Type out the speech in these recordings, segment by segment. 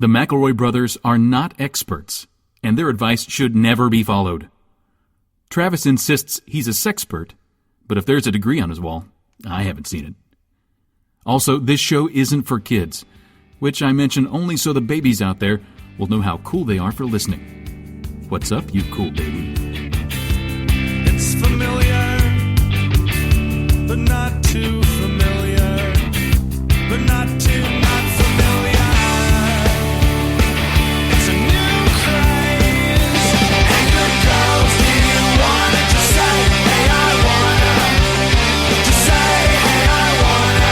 The McElroy brothers are not experts, and their advice should never be followed. Travis insists he's a sexpert, but if there's a degree on his wall, I haven't seen it. Also, this show isn't for kids, which I mention only so the babies out there will know how cool they are for listening. What's up, you cool baby? It's familiar, but not too familiar, but not too not familiar. It's a new craze, and the girls here wanted to say, hey, I wanna, to say, hey, I wanna.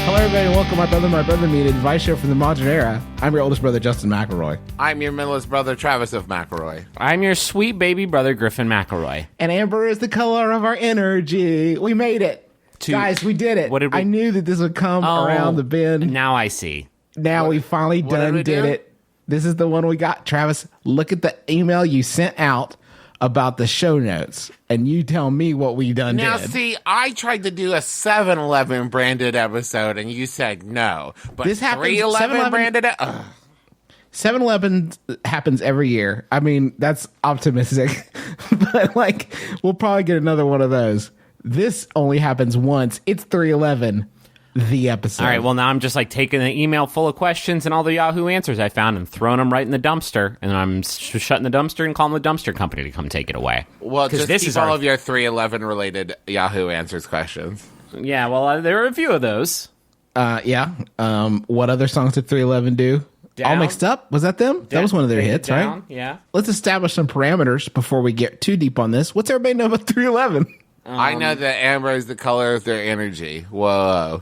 Hello, everybody, and welcome to My Brother, Me, an advice show from the modern era. I'm your oldest brother, Justin McElroy. I'm your middlest brother, Travis of McElroy. I'm your sweet baby brother, Griffin McElroy. And amber is the color of our energy. We made it. Guys, we did it. What did we... I knew that this would come around the bend. Now I see. Now we finally did it. This is the one we got. Travis, look at the email you sent out about the show notes, and you tell me what we did. Now, see, I tried to do a 7-Eleven branded episode, and you said no. But this happens. 3-11 branded it. 7-Eleven happens every year. I mean, that's optimistic, but like, we'll probably get another one of those. This only happens once. It's 3-11, the episode. All right, well, now I'm just like taking an email full of questions and all the Yahoo Answers I found and throwing them right in the dumpster, and I'm shutting the dumpster and calling the dumpster company to come take it away. Well, just this keep is all of your 3-11 related Yahoo Answers questions. Yeah, well, there are a few of those. Yeah. What other songs did 3-11 do? Down. All Mixed Up? Was that them? That was one of their hits, Down, right? Yeah. Let's establish some parameters before we get too deep on this. What's everybody know about 3-11? I know that amber is the color of their energy. Whoa.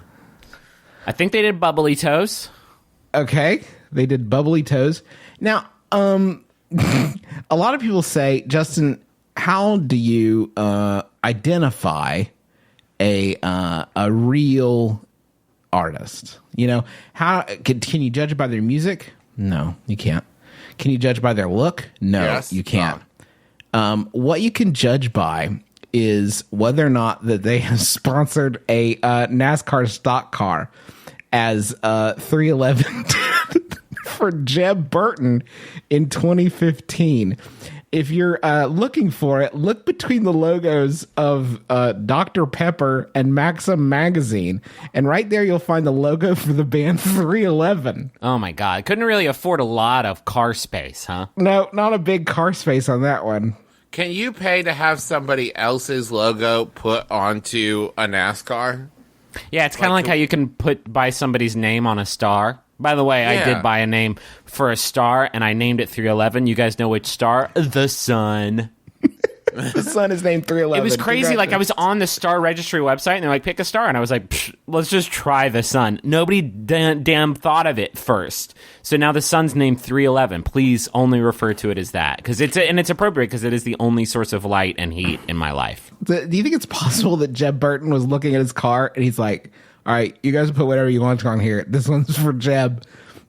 I think they did Bubbly Toes. Okay. They did Bubbly Toes. Now, a lot of people say, Justin, how do you identify a real artist? You know, how can you judge by their music? No, you can't. Can you judge by their look? No, yes, you can't. What you can judge by is whether or not that they have sponsored a NASCAR stock car, as 3-11 did for Jeb Burton in 2015. If you're looking for it, look between the logos of Dr. Pepper and Maxim Magazine, and right there you'll find the logo for the band 3-11. Oh, my God. Couldn't really afford a lot of car space, huh? No, not a big car space on that one. Can you pay to have somebody else's logo put onto a NASCAR? Yeah, it's kind of like how you can buy somebody's name on a star. By the way, Yeah. I did buy a name for a star, and I named it 311. You guys know which star? The Sun. The sun is named 3-11. It was crazy. Like, I was on the star registry website, and they're like, pick a star. And I was like, let's just try the Sun. Nobody damn thought of it first. So now the Sun's named 311. Please only refer to it as that. Because it's appropriate, because it is the only source of light and heat in my life. Do you think it's possible that Jeb Burton was looking at his car, and he's like, all right, you guys put whatever you want on here. This one's for Jeb.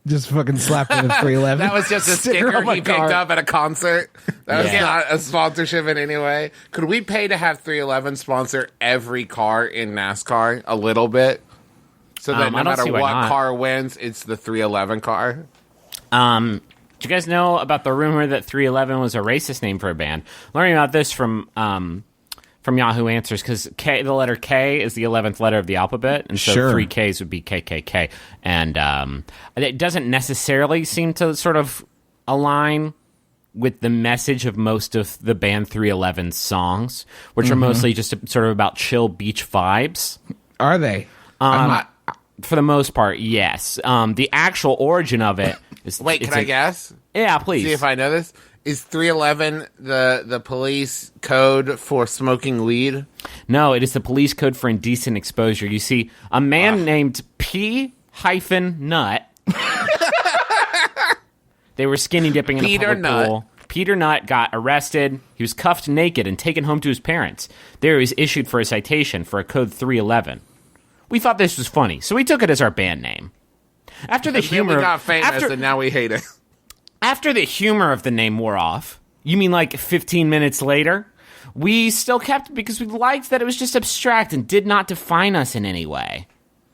Just fucking slap him with 3-11. That was just a sticker he picked up at a concert. That was not a sponsorship in any way. Could we pay to have 3-11 sponsor every car in NASCAR a little bit? So that no matter what car wins, it's the 3-11 car? Do you guys know about the rumor that 311 was a racist name for a band? Learning about this from Yahoo Answers, because the letter K is the 11th letter of the alphabet, and so 3 Ks would be KKK. And it doesn't necessarily seem to sort of align with the message of most of the band 311's songs, which are mostly just sort of about chill beach vibes. Are they? For the most part, yes. The actual origin of it is... Wait, can I guess? Yeah, please. See if I know this. Is 311 the police code for smoking weed? No, it is the police code for indecent exposure. You see, a man named P-Nut. They were skinny dipping in a public pool. Peter Nutt got arrested. He was cuffed naked and taken home to his parents. There he was issued for a citation for a code 311. We thought this was funny, so we took it as our band name. After the humor, we got famous, and now we hate it. After the humor of the name wore off, you mean like 15 minutes later, we still kept it because we liked that it was just abstract and did not define us in any way.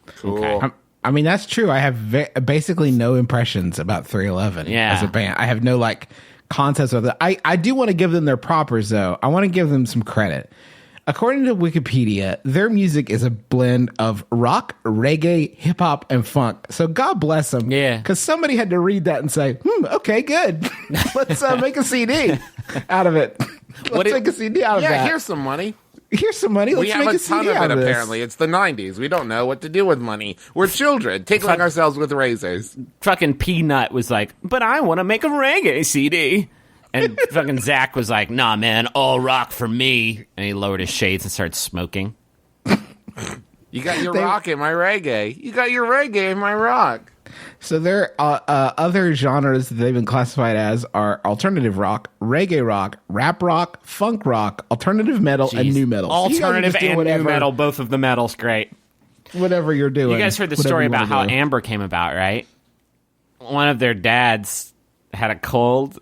Cool. Okay. I mean, that's true. I have basically no impressions about 311 Yeah. as a band. I have no like concepts of that. I do want to give them their propers, though. I want to give them some credit. According to Wikipedia, their music is a blend of rock, reggae, hip hop, and funk. So God bless them. Yeah. Because somebody had to read that and say, okay, good. Let's make a CD out of it. Let's make a CD out of that. Yeah, here's some money. Here's some money. Let's We have make a a ton CD of out it, of this. apparently. It's the 90s. We don't know what to do with money. We're children, tickling ourselves with razors. Fucking Peanut was like, but I want to make a reggae CD. And fucking Zach was like, nah, man, all rock for me. And he lowered his shades and started smoking. You got your rock in my reggae. You got your reggae in my rock. So their other genres that they've been classified as are alternative rock, reggae rock, rap rock, funk rock, alternative metal, and new metal. So you guys Alternative just do and whatever, new metal, both of the metals, great. whatever you're doing. You guys heard the whatever story you about wanna how do. Amber came about, right? One of their dads had a cold,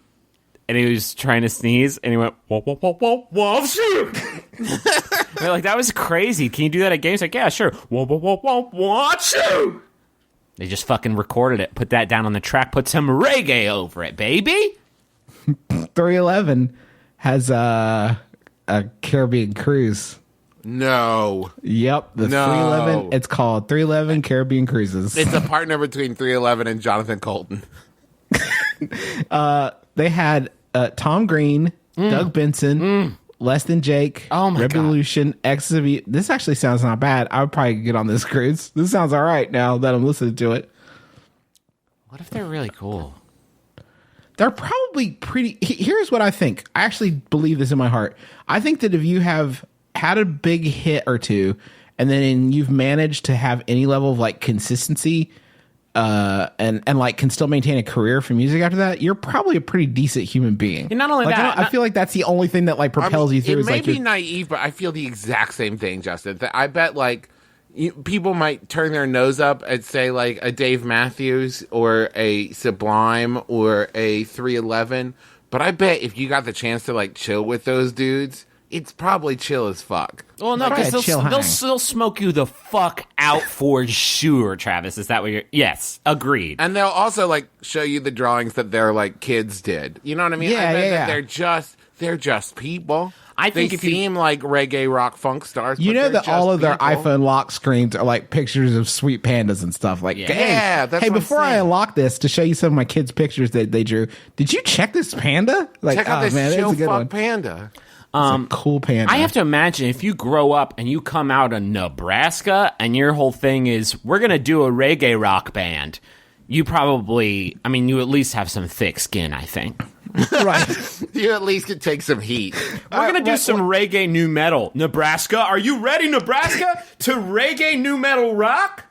and he was trying to sneeze, and he went, whoa, whoa, whoa, whoa, whoa, shoot! They're like, that was crazy. Can you do that at games? Like, yeah, sure. Whoa, whoa, whoa, whoa, whoa, shoot! They just fucking recorded it, put that down on the track, put some reggae over it, baby! 311 has a Caribbean cruise. No. Yep, the No. 311. It's called 311 Caribbean Cruises. It's a partner between 311 and Jonathan Colton. They had Tom Green, Doug Benson, Less Than Jake, Oh my God. Revolution, Exhibit. This actually sounds not bad. I would probably get on this cruise. This sounds all right now that I'm listening to it. What if they're really cool? They're probably pretty. Here's what I think. I actually believe this in my heart. I think that if you have had a big hit or two, and then you've managed to have any level of like consistency, and like can still maintain a career for music after that, you're probably a pretty decent human being. And not only Like, that, I feel like that's the only thing that like propels you through. It Is may like be your- naive, but I feel the exact same thing, Justin. I bet like people might turn their nose up at say like a Dave Matthews or a Sublime or a 311, but I bet if you got the chance to like chill with those dudes, it's probably chill as fuck. Well, no, Probably because a chill hang. they'll still smoke you the fuck out for sure, Travis. Is that what you're... Yes, agreed. And they'll also like show you the drawings that their like kids did. You know what I mean? Yeah, I bet yeah, that they're just people. I think they if you- seem like reggae rock funk stars. You but know they're that just all of their people. iPhone lock screens are like pictures of sweet pandas and stuff. Like, Yeah. hey, Yeah, that's hey, what I'm before I saying. unlock this to show you some of my kids' pictures that they drew, did you check this panda? Like, Check out oh, this man, chill that's a good fuck one. panda. It's a cool panda. I have to imagine if you grow up and you come out of Nebraska and your whole thing is, we're going to do a reggae rock band, you probably... I mean, you at least have some thick skin, I think. right. You at least could take some heat. We're going to do some reggae new metal. Nebraska, are you ready, Nebraska, to reggae new metal rock?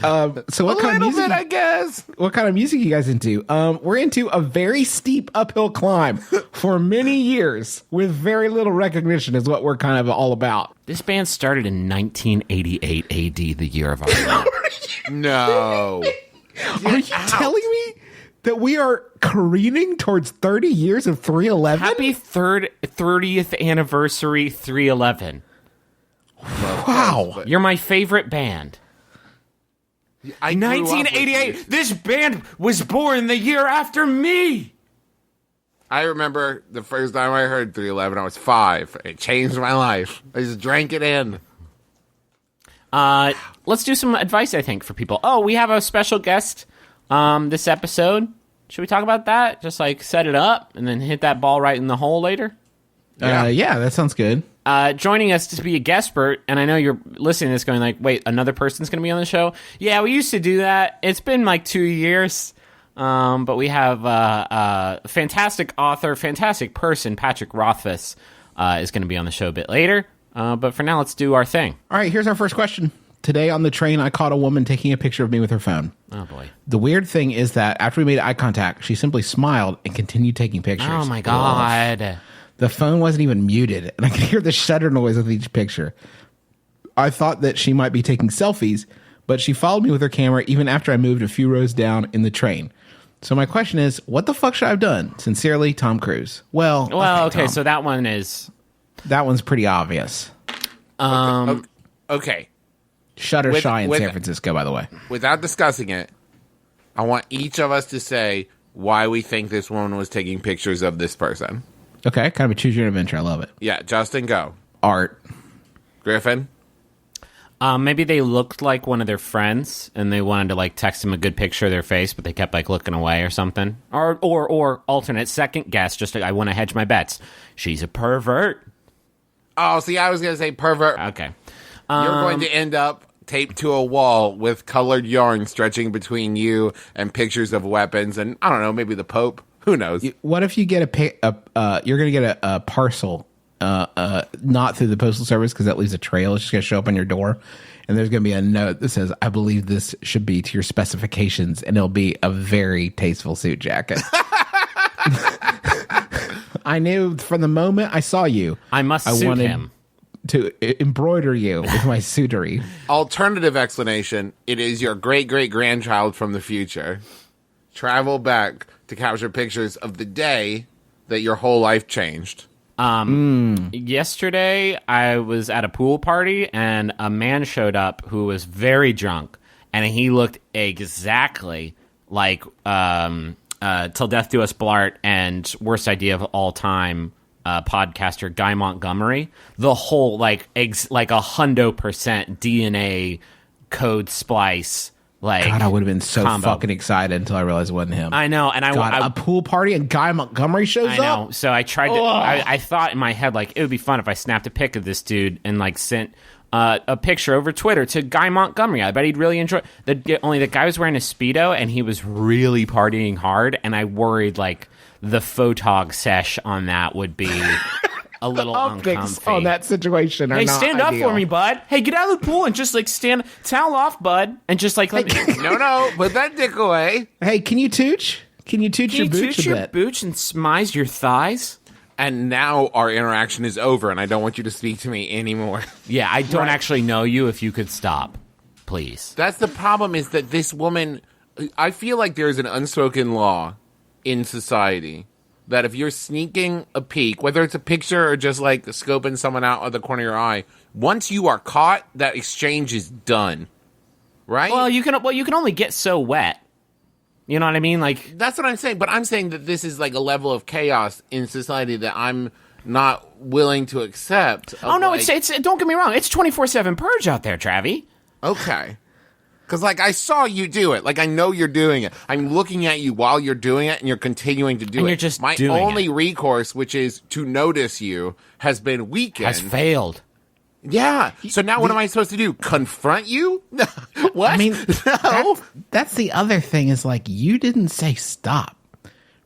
So what A kind of little music? bit, I guess. What kind of music you guys into? We're into a very steep uphill climb for many years with very little recognition. Is what we're kind of all about. This band started in 1988 AD, the year of our Lord. No. Are you telling me that we are careening towards 30 years of 311? Happy 30th anniversary 311. Wow. You're my favorite band. I grew up with 1988. you. This band was born the year after me. I remember the first time I heard 311, I was 5. It changed my life. I just drank it in. Let's do some advice, I think, for people. Oh, we have a special guest this episode. Should we talk about that? Just like set it up and then hit that ball right in the hole later? Yeah, that sounds good. Joining us to be a guest expert, and I know you're listening to this going like, wait, another person's going to be on the show? Yeah, we used to do that. It's been like 2 years. But we have a fantastic author, fantastic person, Patrick Rothfuss, is going to be on the show a bit later. But for now, let's do our thing. All right, here's our first question. Today on the train, I caught a woman taking a picture of me with her phone. Oh, boy. The weird thing is that after we made eye contact, she simply smiled and continued taking pictures. Oh, my God. The phone wasn't even muted, and I could hear the shutter noise of each picture. I thought that she might be taking selfies, but she followed me with her camera even after I moved a few rows down in the train. So my question is, what the fuck should I have done? Sincerely, Tom Cruise. Well, Okay, Tom. so that one is... That one's pretty obvious. Okay. Shuttershy in San Francisco, by the way. Without discussing it, I want each of us to say why we think this woman was taking pictures of this person. Okay, kind of a choose your own adventure. I love it. Yeah, Justin, go. Art. Griffin? Maybe they looked like one of their friends, and they wanted to like text him a good picture of their face, but they kept like looking away or something. Or alternate second guess. Just I want to hedge my bets. She's a pervert. Oh, see, I was going to say pervert. Okay. You're going to end up taped to a wall with colored yarn stretching between you and pictures of weapons, and I don't know, maybe the Pope. Who knows? What if you get you're going to get a parcel, not through the postal service because that leaves a trail. It's just going to show up on your door, and there's going to be a note that says, "I believe this should be to your specifications," and it'll be a very tasteful suit jacket. I knew from the moment I saw you, I suit wanted him to embroider you with my suitery. Alternative explanation: it is your great-great-grandchild from the future. Travel back to capture pictures of the day that your whole life changed. Yesterday, I was at a pool party, and a man showed up who was very drunk, and he looked exactly like Till Death Do Us Blart and Worst Idea of All Time podcaster Guy Montgomery. The whole, like 100% DNA code splice. Like, God, I would have been so combo. fucking excited until I realized it wasn't him. I know, and a pool party and Guy Montgomery shows I know. up? So I tried to. I thought in my head, like, it would be fun if I snapped a pic of this dude and like sent a picture over Twitter to Guy Montgomery. I bet he'd really enjoy. Only the guy was wearing a Speedo and he was really partying hard, and I worried like the photog sesh on that would be a little uncomfy. On that situation. Hey, stand up for me, bud. Hey, get out of the pool and just like stand, towel off, bud, and just like let me. No, put that dick away. Hey, can you tooch? Can you tooch your booch a bit? Booch and smize your thighs? And now our interaction is over, and I don't want you to speak to me anymore. Yeah, I don't actually know you. If you could stop, please. That's the problem, is that this woman, I feel like there's an unspoken law in society that if you're sneaking a peek, whether it's a picture or just like scoping someone out of the corner of your eye, once you are caught, that exchange is done. Right? Well, you can only get so wet. You know what I mean? Like, that's what I'm saying. But I'm saying that this is like a level of chaos in society that I'm not willing to accept. Oh no, it's don't get me wrong. It's 24/7 purge out there, Travie. Okay. Because, like, I saw you do it. Like, I know you're doing it. I'm looking at you while you're doing it, and you're continuing to do it. And you're just My doing only it. recourse, which is to notice you, has been weakened. Has failed. Yeah. So now what am I supposed to do? Confront you? What? I mean, no. that's the other thing is like, you didn't say stop,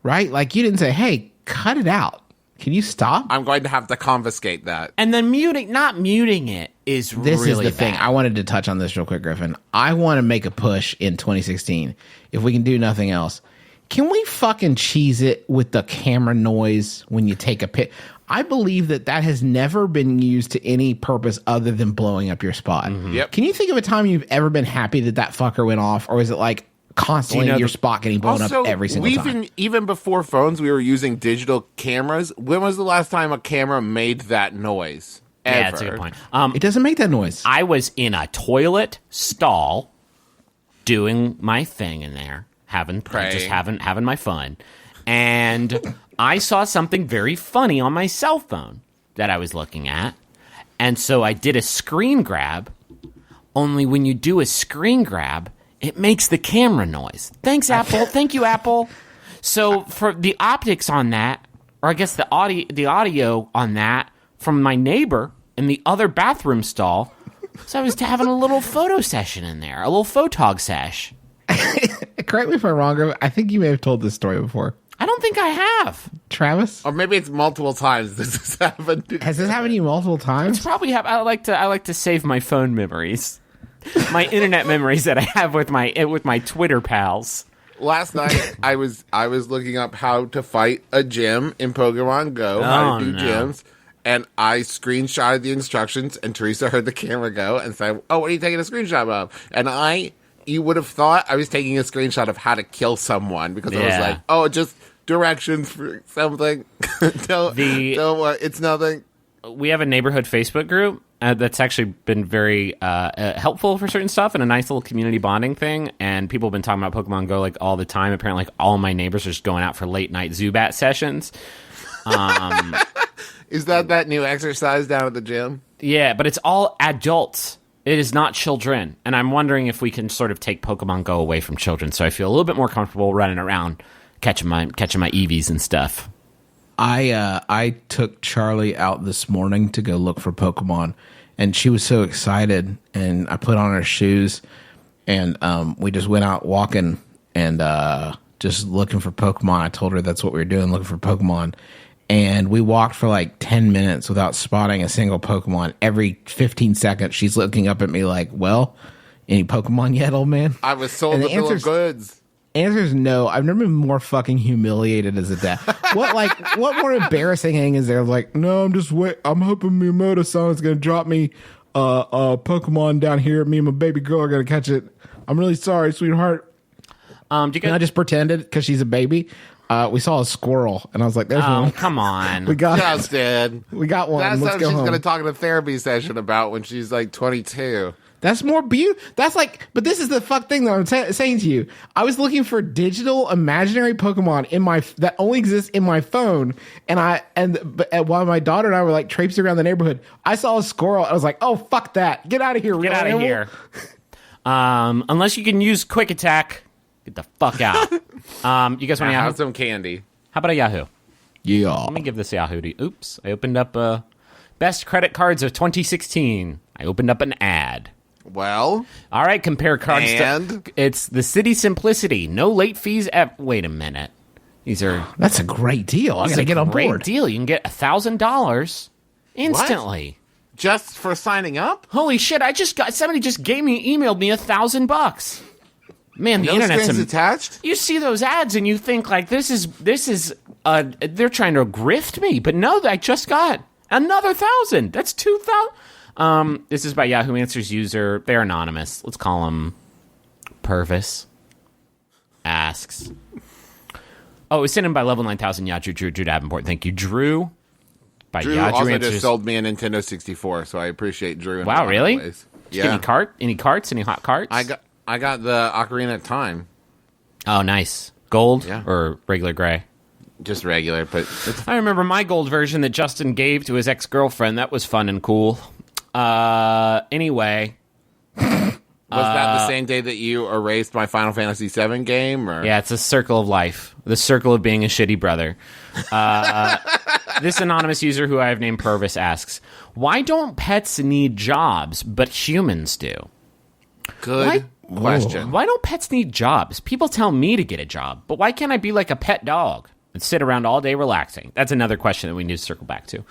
right? Like, you didn't say, hey, cut it out. Can you stop? I'm going to have to confiscate that. And then not muting it is This really is the bad. thing. I wanted to touch on this real quick, Griffin. I want to make a push in 2016. If we can do nothing else, can we fucking cheese it with the camera noise when you take a pic? I believe that has never been used to any purpose other than blowing up your spot. Yep. Can you think of a time you've ever been happy that fucker went off? Or is it like constantly your spot getting blown Also, up every single time? Even before phones, we were using digital cameras. When was the last time a camera made that noise? Ever? Yeah, that's a good point. It doesn't make that noise. I was in a toilet stall doing my thing in there, having my fun, and I saw something very funny on my cell phone that I was looking at, and so I did a screen grab. Only when you do a screen grab, it makes the camera noise. Thanks, Apple. Thank you, Apple. So for the optics on that, or I guess the audio on that from my neighbor in the other bathroom stall, so I was having a little photo session in there, a little photog sesh. Correct me if I'm wrong, Griffin. I think you may have told this story before. I don't think I have. Travis? Or maybe it's multiple times this has happened. Has this happened to you multiple times? Probably have. I like to save my phone memories, my internet memories that I have with my Twitter pals. Last night, I was looking up how to fight a gym in Pokemon Go, how to do gyms, and I screenshotted the instructions, and Teresa heard the camera go and said, "Oh, what are you taking a screenshot of?" And you would have thought I was taking a screenshot of how to kill someone, because I was like, "Oh, just directions for something." don't worry, it's nothing. we have a neighborhood Facebook group that's actually been very helpful for certain stuff and a nice little community bonding thing. And people have been talking about Pokemon Go like all the time. Apparently, like all my neighbors are just going out for late night Zubat sessions. Is that new exercise down at the gym? Yeah, but it's all adults. It is not children. And I'm wondering if we can sort of take Pokemon Go away from children, so I feel a little bit more comfortable running around catching my Eevees and stuff. I took Charlie out this morning to go look for Pokemon, and she was so excited. And I put on her shoes, and we just went out walking and just looking for Pokemon. I told her that's what we were doing, looking for Pokemon. And we walked for like 10 minutes without spotting a single Pokemon. Every 15 seconds, she's looking up at me like, "Well, any Pokemon yet, old man?" I was sold the bill of goods. Answer is no. I've never been more fucking humiliated as a dad. What more embarrassing thing is there? Like, no, I'm hoping Miyamoto-san's gonna drop me a Pokemon down here. Me and my baby girl are gonna catch it. I'm really sorry, sweetheart. And I just pretended because she's a baby. We saw a squirrel, and I was like, "There's one." Come on. We got Justin. We got one. That's Let's what go she's home. going to talk in a therapy session about when she's like 22. That's more beautiful. That's like, but this is the fuck thing that I'm saying to you. I was looking for digital imaginary Pokemon that only exists in my phone, but while my daughter and I were like traipsing around the neighborhood, I saw a squirrel. I was like, "Oh fuck that! Get out of here! Get out of here!" Unless you can use Quick Attack, get the fuck out. You guys want to Have Yahoo? some candy. How about a Yahoo? Yeah. Let me give this Yahoo to you. Oops, I opened up best credit cards of 2016. I opened up an ad. Well, All right, compare cards. and? It's the City Simplicity. No late fees. Wait a minute. These are That's a great deal. I gotta get on great board. deal. You can get $1,000 instantly. Just for signing up? Holy shit! Somebody just emailed me $1,000. Man, the No internet's strings attached? You see those ads and you think like this is they're trying to grift me, but no, I just got another 1,000. That's 2,000. This is by Yahoo Answers user. They're anonymous. Let's call them Purvis. Asks. Oh, it was sent in by Level 9000. Yeah, Drew Davenport. Thank you, Drew. By Drew Yahoo also Answers. just sold me a Nintendo 64, so I appreciate Drew. In a Wow, lot of really? ways. Did you get any carts? Any hot carts? I got the Ocarina of Time. Oh, nice. Gold Yeah. or regular gray? Just regular, but it's I remember my gold version that Justin gave to his ex-girlfriend. That was fun and cool. Anyway. Was that the same day that you erased my Final Fantasy VII game? Or? Yeah, it's a circle of life. The circle of being a shitty brother. This anonymous user who I have named Purvis asks, why don't pets need jobs, but humans do? Good question. Why don't pets need jobs? People tell me to get a job, but why can't I be like a pet dog and sit around all day relaxing? That's another question that we need to circle back to.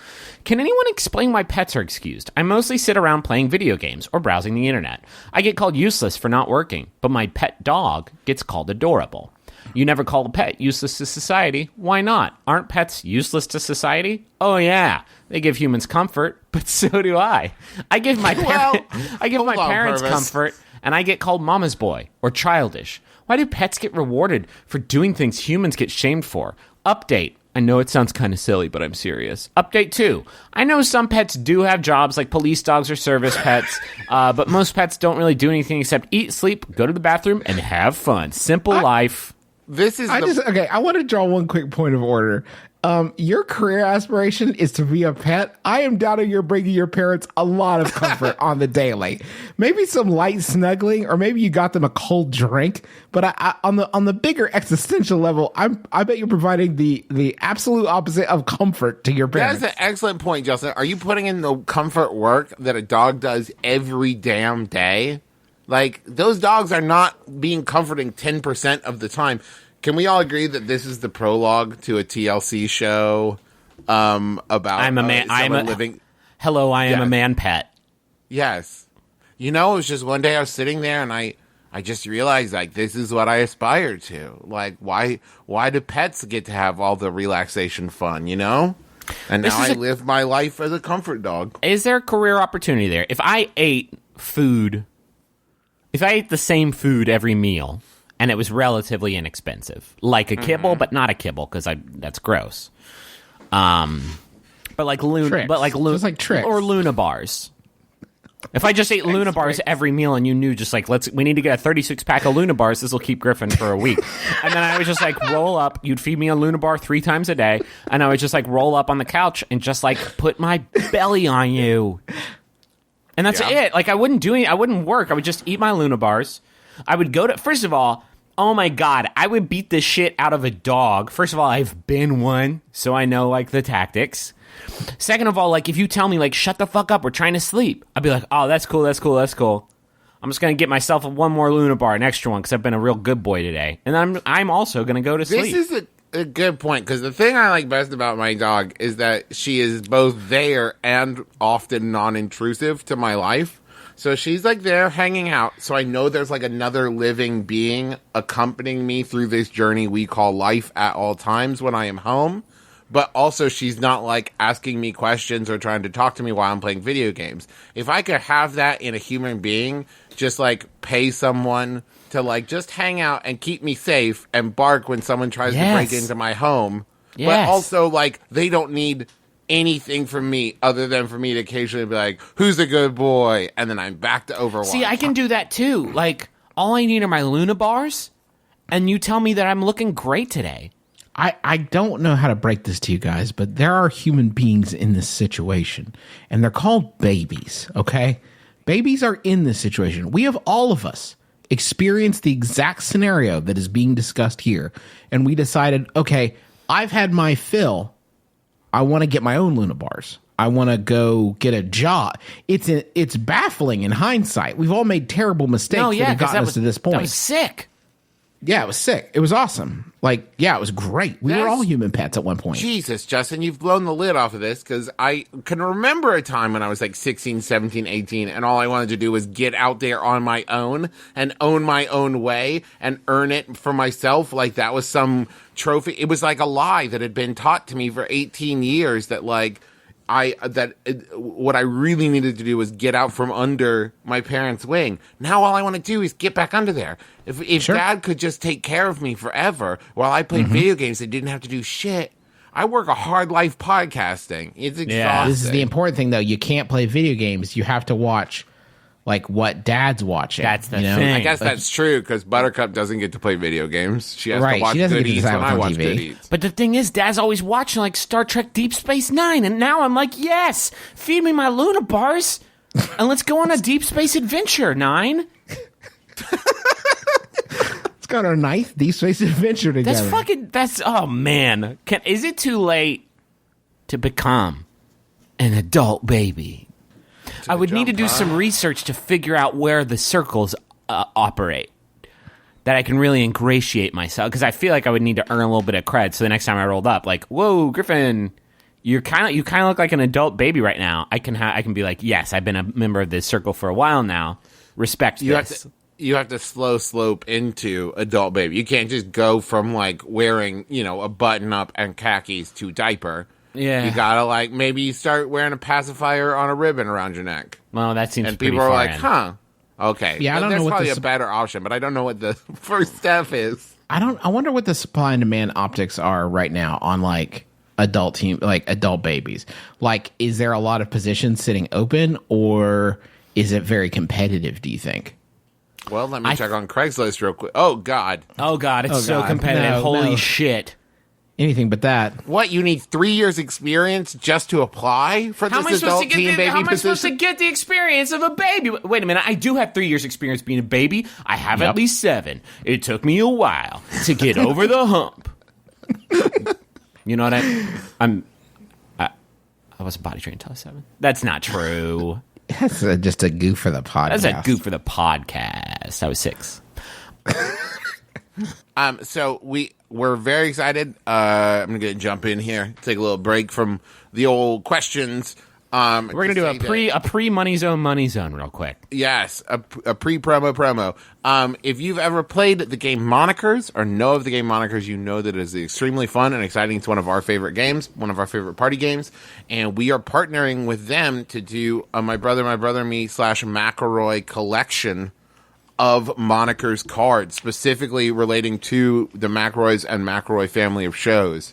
Can anyone explain why pets are excused? I mostly sit around playing video games or browsing the internet. I get called useless for not working, but my pet dog gets called adorable. You never call a pet useless to society. Why not? Aren't pets useless to society? Oh yeah, they give humans comfort, but so do I. I give my parents Purvis. comfort, and I get called mama's boy or childish. Why do pets get rewarded for doing things humans get shamed for? Update. I know it sounds kind of silly, but I'm serious. Update 2. I know some pets do have jobs like police dogs or service pets, but most pets don't really do anything except eat, sleep, go to the bathroom, and have fun. Simple life. This is I want to draw one quick point of order. Your career aspiration is to be a pet. I am doubting you're bringing your parents a lot of comfort on the daily. Maybe some light snuggling, or maybe you got them a cold drink. But on the bigger existential level, I bet you're providing the absolute opposite of comfort to your parents. That's an excellent point, Justin. Are you putting in the comfort work that a dog does every damn day? Like, those dogs are not being comforting 10% of the time. Can we all agree that this is the prologue to a TLC show about I'm a man. Hello, I am a man pet. Yes. You know, it was just one day I was sitting there and I just realized, like, this is what I aspire to. Like, why do pets get to have all the relaxation fun, you know? And now I live my life as a comfort dog. Is there a career opportunity there? If I ate the same food every meal, and it was relatively inexpensive, like a kibble, but not a kibble, because that's gross. but like Luna, Tricks. but like Just like Tricks. or Luna bars. If I just ate Luna bars every meal and you knew just like, we need to get a 36 pack of Luna bars, this will keep Griffin for a week. And then I would just like roll up, you'd feed me a Luna bar 3 times a day, and I would just like roll up on the couch and just like put my belly on you. And that's it. Like I wouldn't work. I would just eat my Luna bars. I would go to, first of all, oh my God, I would beat the shit out of a dog. First of all, I've been one, so I know like the tactics. Second of all, like if you tell me like shut the fuck up, we're trying to sleep, I'd be like, oh, that's cool. I'm just gonna get myself one more Luna bar, an extra one, because I've been a real good boy today, and I'm also gonna go to sleep. This is a good point, because the thing I like best about my dog is that she is both there and often non-intrusive to my life. So she's like there hanging out, so I know there's like another living being accompanying me through this journey we call life at all times when I am home. But also she's not like asking me questions or trying to talk to me while I'm playing video games. If I could have that in a human being, just like pay someone to like just hang out and keep me safe and bark when someone tries to break into my home. Yes. But also like they don't need anything from me other than for me to occasionally be like, who's a good boy? And then I'm back to Overwatch. See, I can do that too. Like all I need are my Luna bars, and you tell me that I'm looking great today. I don't know how to break this to you guys, but there are human beings in this situation, and they're called babies, okay? Babies are in this situation. We have, all of us, experienced the exact scenario that is being discussed here, and we decided, okay, I've had my fill. I want to get my own Luna bars. I want to go get a job. It's baffling in hindsight. We've all made terrible mistakes that have gotten us to this point. That was sick. Yeah, it was sick. It was awesome. Like, yeah, it was great. We were all human pets at one point. Jesus, Justin, you've blown the lid off of this, because I can remember a time when I was like 16, 17, 18, and all I wanted to do was get out there on my own and own my own way and earn it for myself. Like that was some trophy. It was like a lie that had been taught to me for 18 years that like, what I really needed to do was get out from under my parents' wing. Now all I want to do is get back under there. If Dad could just take care of me forever while I played video games and didn't have to do shit. I work a hard life podcasting. It's exhausting. Yeah, this is the important thing, though. You can't play video games. You have to watch like what Dad's watching. That's the thing. I guess that's true, because Buttercup doesn't get to play video games. She has to watch she doesn't get to goodies decide when what's I on watch TV. goodies. But the thing is, Dad's always watching like Star Trek Deep Space Nine, and now I'm like, yes, feed me my Luna bars, and let's go on a Deep Space adventure, Nine. It's got our ninth Deep Space adventure together. Oh man. Is it too late to become an adult baby? I would need to do some research to figure out where the circles operate, that I can really ingratiate myself, because I feel like I would need to earn a little bit of cred. So the next time I rolled up, like, whoa, Griffin, you kind of look like an adult baby right now. I can be like, yes, I've been a member of this circle for a while now. Respect this. You have to slow slope into adult baby. You can't just go from like wearing, a button up and khakis to diaper. Yeah. You gotta like, maybe you start wearing a pacifier on a ribbon around your neck. Well, that seems and pretty people are far like, in. huh. Okay. Yeah, I don't know that's what probably the a better option, but I don't know what the first step is. I wonder what the supply and demand optics are right now on like adult babies. Like, is there a lot of positions sitting open, or is it very competitive, do you think? Well, let me check on Craigslist real quick. Oh, God. It's so God. competitive. No, Holy no. shit. Anything but that. What, you need 3 years experience just to apply for this adult teen baby How am I supposed to position? get the experience of a baby? Wait a minute, I do have 3 years experience being a baby. I have at least 7. It took me a while to get over the hump. You know what I wasn't potty trained until I was 7. That's not true. That's just a goof for the podcast. That's a goof for the podcast. I was 6. So we're very excited. I'm gonna jump in here, take a little break from the old questions. We're gonna do a pre money zone real quick. Yes, a pre promo. If you've ever played the game Monikers or know of the game Monikers, you know that it is extremely fun and exciting. It's one of our favorite games, one of our favorite party games, and we are partnering with them to do a My Brother Me / McElroy collection of Monikers cards, specifically relating to the McElroys and McElroy family of shows.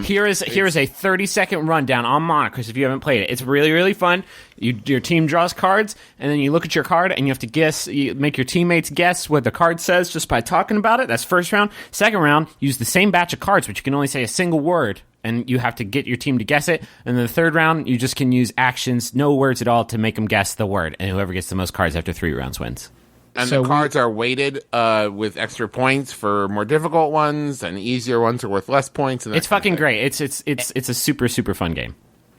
Here is a 30-second rundown on Monikers if you haven't played it. It's really, really fun. Your team draws cards, and then you look at your card, and you have to guess. You make your teammates guess what the card says just by talking about it. That's first round. Second round, use the same batch of cards, but you can only say a single word, and you have to get your team to guess it. And then the third round, you just can use actions, no words at all, to make them guess the word. And whoever gets the most cards after 3 rounds wins. And So the cards are weighted with extra points for more difficult ones, and easier ones are worth less points. And It's fucking great. It's a super, super fun game.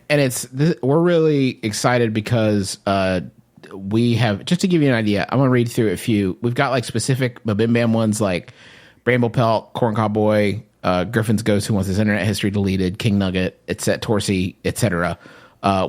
And we're really excited because we have, just to give you an idea, I'm going to read through a few. We've got like specific MBMBaM ones like Bramble Pelt, Corn Cowboy, Griffin's Ghost Who Wants His Internet History Deleted, King Nugget, Torsi, etc.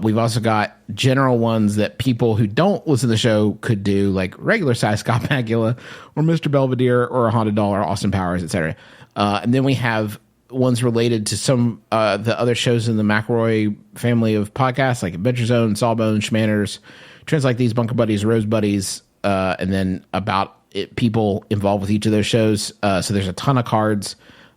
We've also got general ones that people who don't listen to the show could do, like regular size Scott Bakula or Mr. Belvedere or a Haunted Doll or Austin Powers, etc. And then we have ones related to some the other shows in the McElroy family of podcasts, like Adventure Zone, Sawbones, Schmanners, Trends Like These, Bunker Buddies, Rose Buddies, and then about people involved with each of those shows. So there's a ton of cards.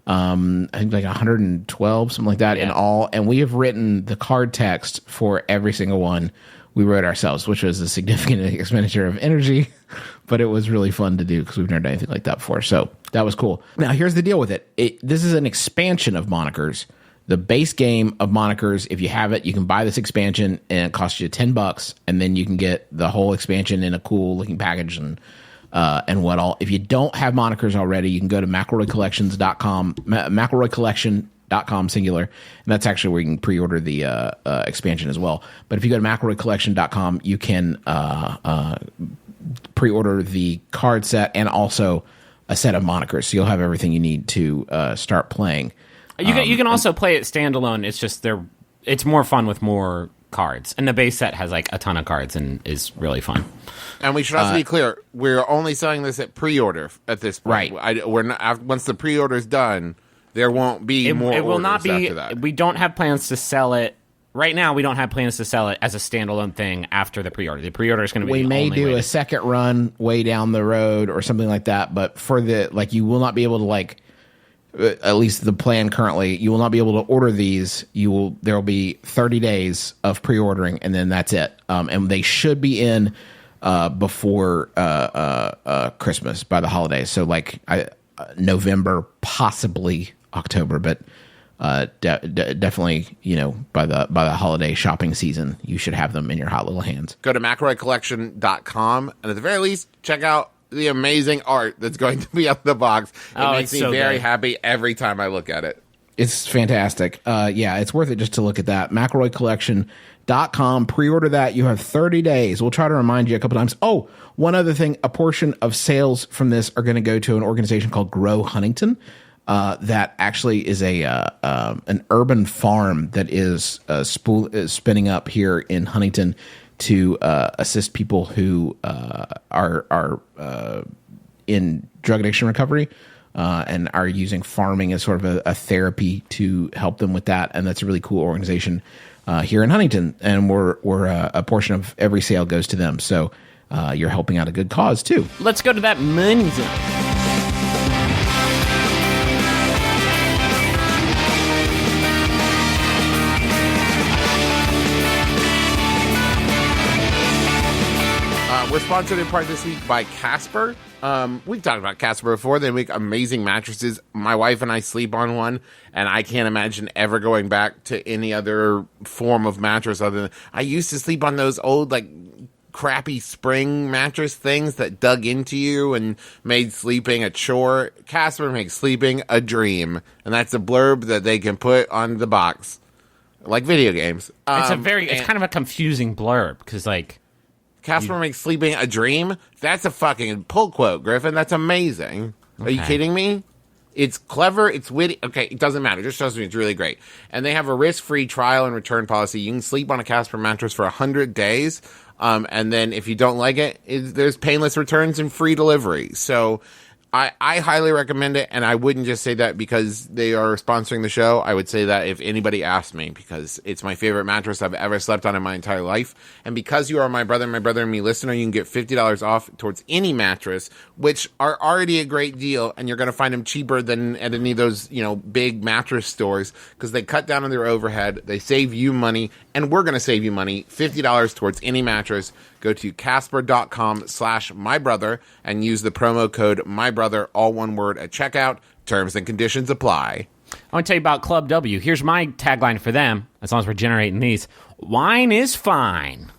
I think like 112, something like that in all. And we have written the card text for every single one we wrote ourselves, which was a significant expenditure of energy, but it was really fun to do because we've never done anything like that before. So that was cool. Now, here's the deal with it. This is an expansion of Monikers. The base game of Monikers, if you have it, you can buy this expansion and it costs you $10, and then you can get the whole expansion in a cool looking package and what all. If you don't have Monikers already, you can go to McElroyCollections.com, McElroyCollection.com singular, and that's actually where you can pre-order the expansion as well. But if you go to McElroyCollection.com, you can pre-order the card set and also a set of Monikers, so you'll have everything you need to start playing. You can also play it standalone. It's just it's more fun with more cards, and the base set has like a ton of cards and is really fun. And we should also be clear: we're only selling this at pre-order at this point. Right. We're not. Once the pre-order is done, there won't be more. It will not be. After that. We don't have plans to sell it right now. We don't have plans to sell it as a standalone thing after the pre-order. The pre-order is going to be. We the may only do way a second run way down the road or something like that, but for you will not be able to at least the plan currently, you will not be able to order these. There will be 30 days of pre-ordering, and then that's it. And they should be in before Christmas, by the holidays. So November, possibly October, but definitely by the holiday shopping season, you should have them in your hot little hands. Go to McElroyCollection.com, and at the very least, check out the amazing art that's going to be on the box. It makes me very happy every time I look at it. It's fantastic. It's worth it just to look at that. McElroyCollection.com. Pre-order that. You have 30 days. We'll try to remind you a couple times. Oh, one other thing. A portion of sales from this are going to go to an organization called Grow Huntington. That actually is an urban farm that is spinning up here in Huntington to assist people who are in drug addiction recovery and are using farming as sort of a therapy to help them with that. And that's a really cool organization here in Huntington. And we're a portion of every sale goes to them. So you're helping out a good cause too. Let's go to that money zone. We're sponsored in part this week by Casper. We've talked about Casper before. They make amazing mattresses. My wife and I sleep on one, and I can't imagine ever going back to any other form of mattress other than I used to sleep on those old, crappy spring mattress things that dug into you and made sleeping a chore. Casper makes sleeping a dream, and that's a blurb that they can put on the box, like video games. It's kind of a confusing blurb because Casper makes sleeping a dream? That's a fucking pull quote, Griffin. That's amazing. Okay. Are you kidding me? It's clever. It's witty. Okay, it doesn't matter. Just trust me. It's really great. And they have a risk-free trial and return policy. You can sleep on a Casper mattress for 100 days. And then if you don't like it, there's painless returns and free delivery. So I highly recommend it, and I wouldn't just say that because they are sponsoring the show. I would say that if anybody asked me, because it's my favorite mattress I've ever slept on in my entire life. And because you are my brother and me listener, you can get $50 off towards any mattress, which are already a great deal, and you're going to find them cheaper than at any of those, big mattress stores, because they cut down on their overhead, they save you money, and we're going to save you money. $50 towards any mattress. Go to Casper.com/mybrother and use the promo code mybrother, all one word, at checkout. Terms and conditions apply. I want to tell you about Club W. Here's my tagline for them, as long as we're generating these. Wine is fine.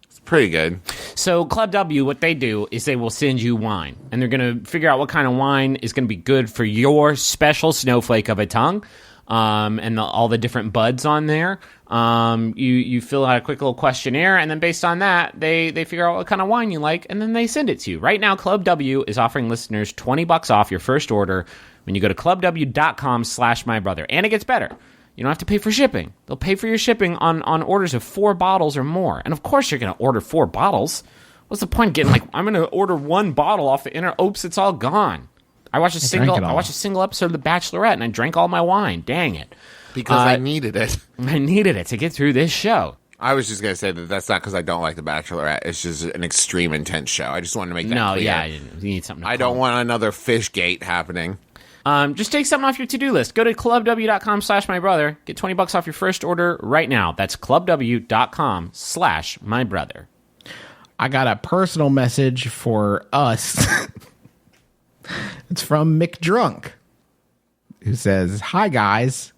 It's pretty good. So Club W, what they do is they will send you wine, and they're going to figure out what kind of wine is going to be good for your special snowflake of a tongue, and all the different buds on there. You fill out a quick little questionnaire, and then based on that, they figure out what kind of wine you like, and then they send it to you. Right now, Club W is offering listeners $20 off your first order when you go to clubw.com/mybrother. And it gets better. You don't have to pay for shipping. They'll pay for your shipping on orders of 4 bottles or more. And of course, you're going to order 4 bottles. What's the point of getting I'm going to order 1 bottle off the internet. Oops, it's all gone. I watched a single episode of The Bachelorette, and I drank all my wine. Dang it. Because I needed it. I needed it to get through this show. I was just going to say that that's not because I don't like The Bachelorette. It's just an extreme intense show. I just wanted to make that clear. Yeah, you need something to I don't want another fish gate happening. Just take something off your to-do list. Go to clubw.com/mybrother. Get $20 off your first order right now. That's clubw.com/mybrother. I got a personal message for us. It's from McDrunk, who says, "Hi, guys.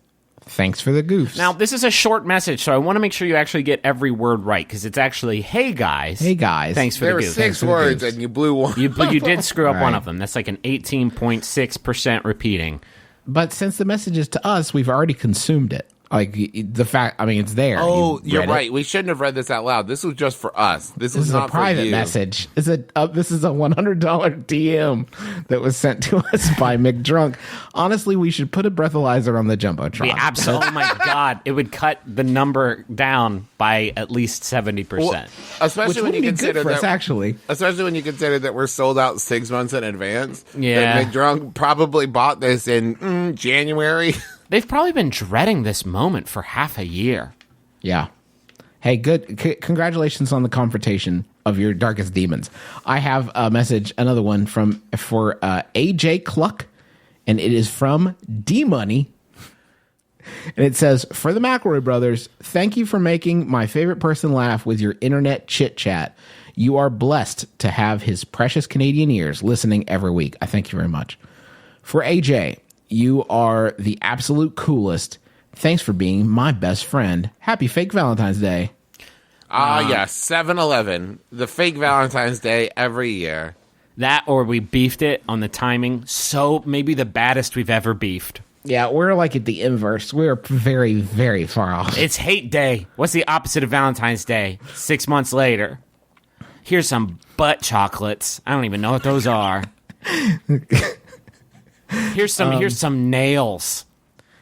Thanks for the goofs." Now, this is a short message, so I want to make sure you actually get every word right, because it's actually, hey, guys. Hey, guys. Thanks for There the were goofs. 6 words, and you blew one. You did screw up one Right. of them. That's like an 18.6% repeating. But since the message is to us, we've already consumed it. It's there. Oh, You you're read it. right. We shouldn't have read this out loud. This was just for us. This This is a not private for you. message. This is a $100 DM that was sent to us by McDrunk. Honestly, we should put a breathalyzer on the Jumbotron. Oh my God. It would cut the number down by at least 70%. Especially Which when would you be consider good for us, that, actually. especially when you consider that we're sold out 6 months in advance. Yeah. That McDrunk probably bought this in January. They've probably been dreading this moment for half a year. Yeah. Hey, good. Congratulations on the confrontation of your darkest demons. I have a message, another one for AJ Cluck, and it is from D-Money. And it says, "For the McElroy brothers, thank you for making my favorite person laugh with your internet chit-chat. You are blessed to have his precious Canadian ears listening every week. I thank you very much. For AJ, you are the absolute coolest. Thanks for being my best friend. Happy fake Valentine's Day." Yes, 7-Eleven, the fake Valentine's Day every year. That, or we beefed it on the timing. So maybe the baddest we've ever beefed. Yeah, we're like at the inverse. We're very, very far off. It's hate day. What's the opposite of Valentine's Day? 6 months later. Here's some butt chocolates. I don't even know what those are. Here's some nails.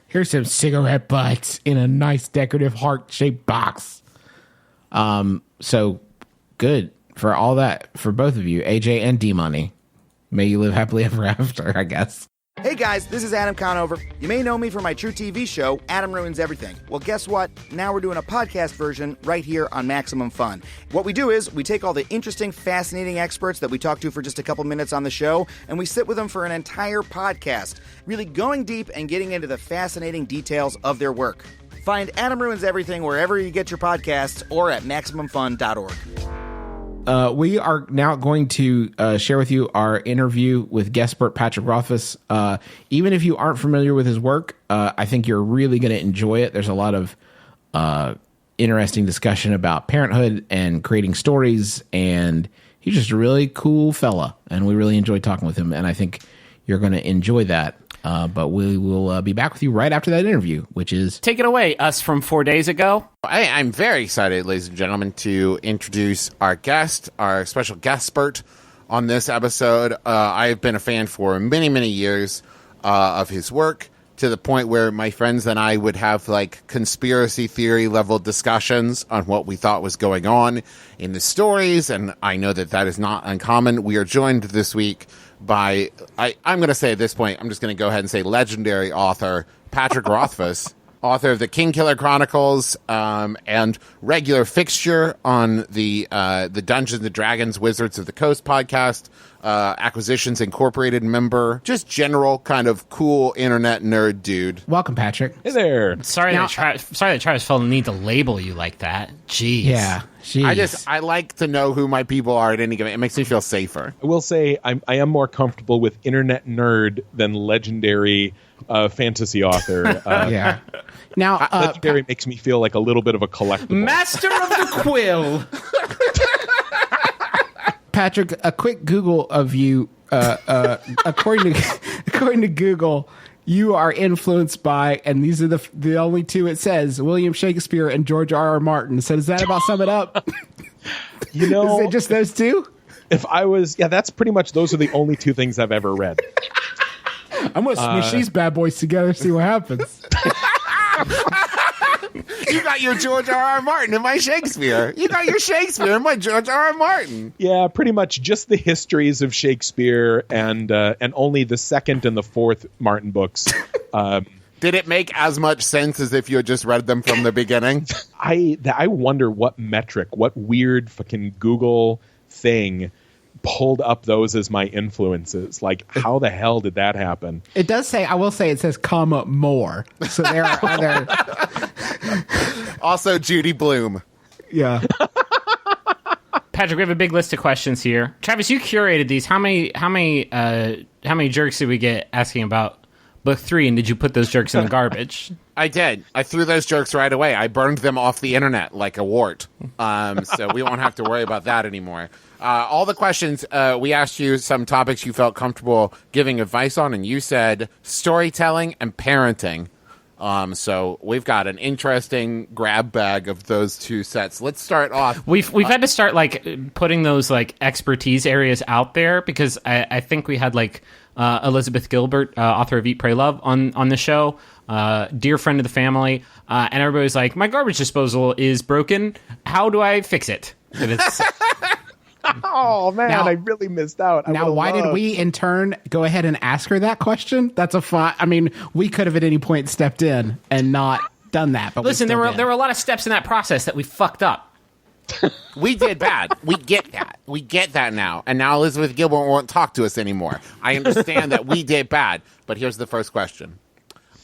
Here's some cigarette butts in a nice decorative heart-shaped box. So good for all that, for both of you, AJ and D-Money. May you live happily ever after, I guess. Hey guys, this is Adam Conover. You may know me from my true TV show, Adam Ruins Everything. Well, guess what? Now we're doing a podcast version right here on Maximum Fun. What we do is we take all the interesting, fascinating experts that we talk to for just a couple minutes on the show, and we sit with them for an entire podcast, really going deep and getting into the fascinating details of their work. Find Adam Ruins Everything wherever you get your podcasts or at MaximumFun.org. We are now going to share with you our interview with guest expert Patrick Rothfuss. Even if you aren't familiar with his work, I think you're really going to enjoy it. There's a lot of interesting discussion about parenthood and creating stories, and he's just a really cool fella, and we really enjoyed talking with him, and I think you're going to enjoy that. But we will be back with you right after that interview, which is... Take it away, us from 4 days ago. I'm very excited, ladies and gentlemen, to introduce our guest, our special guest expert on this episode. I've been a fan for many, many years of his work, to the point where my friends and I would have like conspiracy theory level discussions on what we thought was going on in the stories, and I know that that is not uncommon. We are joined this week by, I'm going to say at this point, I'm just going to go ahead and say legendary author Patrick Rothfuss, author of the Kingkiller Chronicles, and regular fixture on the Dungeons and Dragons Wizards of the Coast podcast, Acquisitions Incorporated member, just general kind of cool internet nerd dude. Welcome, Patrick. Hey there. Sorry that Travis felt the need to label you like that. Jeez. Yeah. Jeez. I like to know who my people are at any given. It makes me feel safer. I will say I am more comfortable with internet nerd than legendary fantasy author. Yeah. Now, legendary makes me feel like a little bit of a collectible. Master of the Quill. Patrick, a quick Google of you. According to Google, you are influenced by, and these are the only two it says, William Shakespeare and George R.R. Martin. So does that about sum it up? You know, is it just those two? If I was, that's pretty much, those are the only two things I've ever read. I'm going to smush these bad boys together, see what happens. You got your George R.R. Martin and my Shakespeare. You got your Shakespeare and my George R.R. Martin. Yeah, pretty much just the histories of Shakespeare and only the second and the fourth Martin books. Did it make as much sense as if you had just read them from the beginning? I wonder what metric, what weird fucking Google thing pulled up those as my influences. Like, how the hell did that happen? It does say, I will say, it says comma more. So there are other. Also, Judy Blume. Yeah. Patrick, we have a big list of questions here. Travis, you curated these. How many jerks did we get asking about book 3, and did you put those jerks in the garbage? I did. I threw those jerks right away. I burned them off the internet like a wart. So we won't have to worry about that anymore. All the questions, we asked you some topics you felt comfortable giving advice on, and you said storytelling and parenting. So we've got an interesting grab bag of those two sets. Let's start off. We've had to start like putting those like expertise areas out there, because I think we had like Elizabeth Gilbert, author of Eat, Pray, Love, on the show, dear friend of the family, and everybody was like, my garbage disposal is broken. How do I fix it? And it's Oh, man, Now- I really missed out. Why did we, in turn, go ahead and ask her that question? That's a fun. I mean, we could have at any point stepped in and not done that. But listen, we there still were did. a lot of steps in that process that we fucked up. We did bad. We get that. We get that now. And now Elizabeth Gilbert won't talk to us anymore. I understand that we did bad. But here's the first question.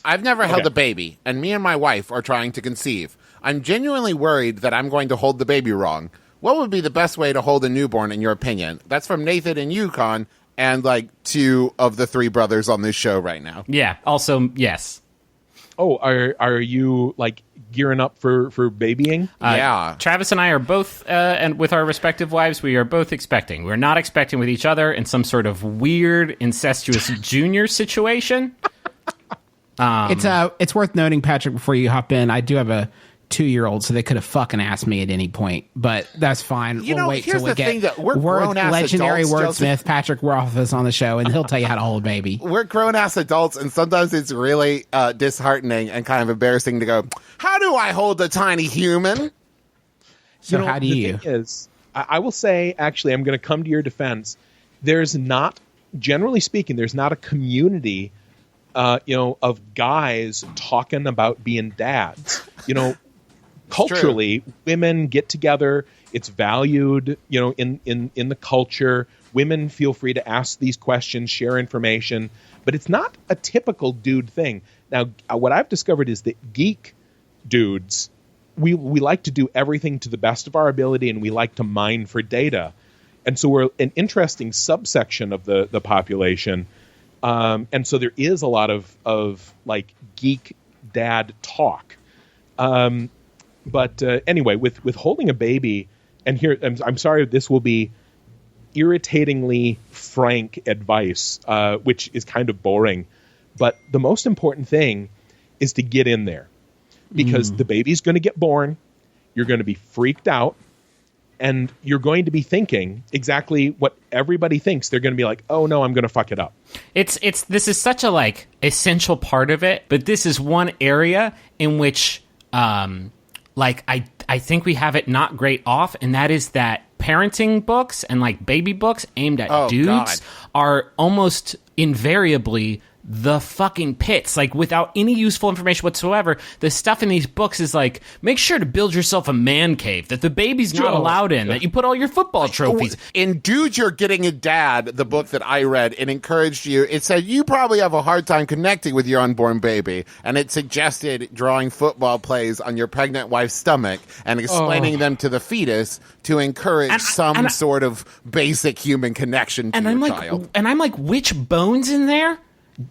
I've never held a baby, and me and my wife are trying to conceive. I'm genuinely worried that I'm going to hold the baby wrong. What would be the best way to hold a newborn, in your opinion? That's from Nathan in Yukon, and like 2 of the 3 brothers on this show right now. Yeah. Also, yes. Oh, are you like gearing up for babying? Yeah. Travis and I are both, and with our respective wives, we are both expecting. We're not expecting with each other in some sort of weird, incestuous junior situation. It's worth noting, Patrick, before you hop in, I do have a 2-year-old, so they could have fucking asked me at any point, but that's fine. You we'll know, wait here's till we the thing get that we're grown-ass legendary adults, wordsmith Joseph. Patrick Rothfuss on the show, and he'll tell you how to hold a baby. We're grown-ass adults, and sometimes it's really disheartening and kind of embarrassing to go, how do I hold a tiny human? So how do the you? thing is, I will say, actually, I'm going to come to your defense. There's not, generally speaking, there's not a community, of guys talking about being dads. Culturally, women get together. It's valued, in the culture. Women feel free to ask these questions, share information, but it's not a typical dude thing. Now, what I've discovered is that geek dudes, we like to do everything to the best of our ability, and we like to mine for data. And so we're an interesting subsection of the population. And so there is a lot of like geek dad talk. But anyway, with holding a baby, and here, I'm sorry, this will be irritatingly frank advice, which is kind of boring. But the most important thing is to get in there, because the baby's going to get born. You're going to be freaked out, and you're going to be thinking exactly what everybody thinks. They're going to be like, oh no, I'm going to fuck it up. This is such a like essential part of it, but this is one area in which I think we have it not great off, and that is that parenting books and like baby books aimed at Oh, dudes God. are almost invariably the fucking pits, like without any useful information whatsoever. The stuff in these books is like, make sure to build yourself a man cave that the baby's not allowed in, that you put all your football trophies. In Dude, You're Getting a Dad, the book that I read, it encouraged you. It said you probably have a hard time connecting with your unborn baby. And it suggested drawing football plays on your pregnant wife's stomach and explaining them to the fetus to encourage some sort of basic human connection to your child. And I'm like, which bones in there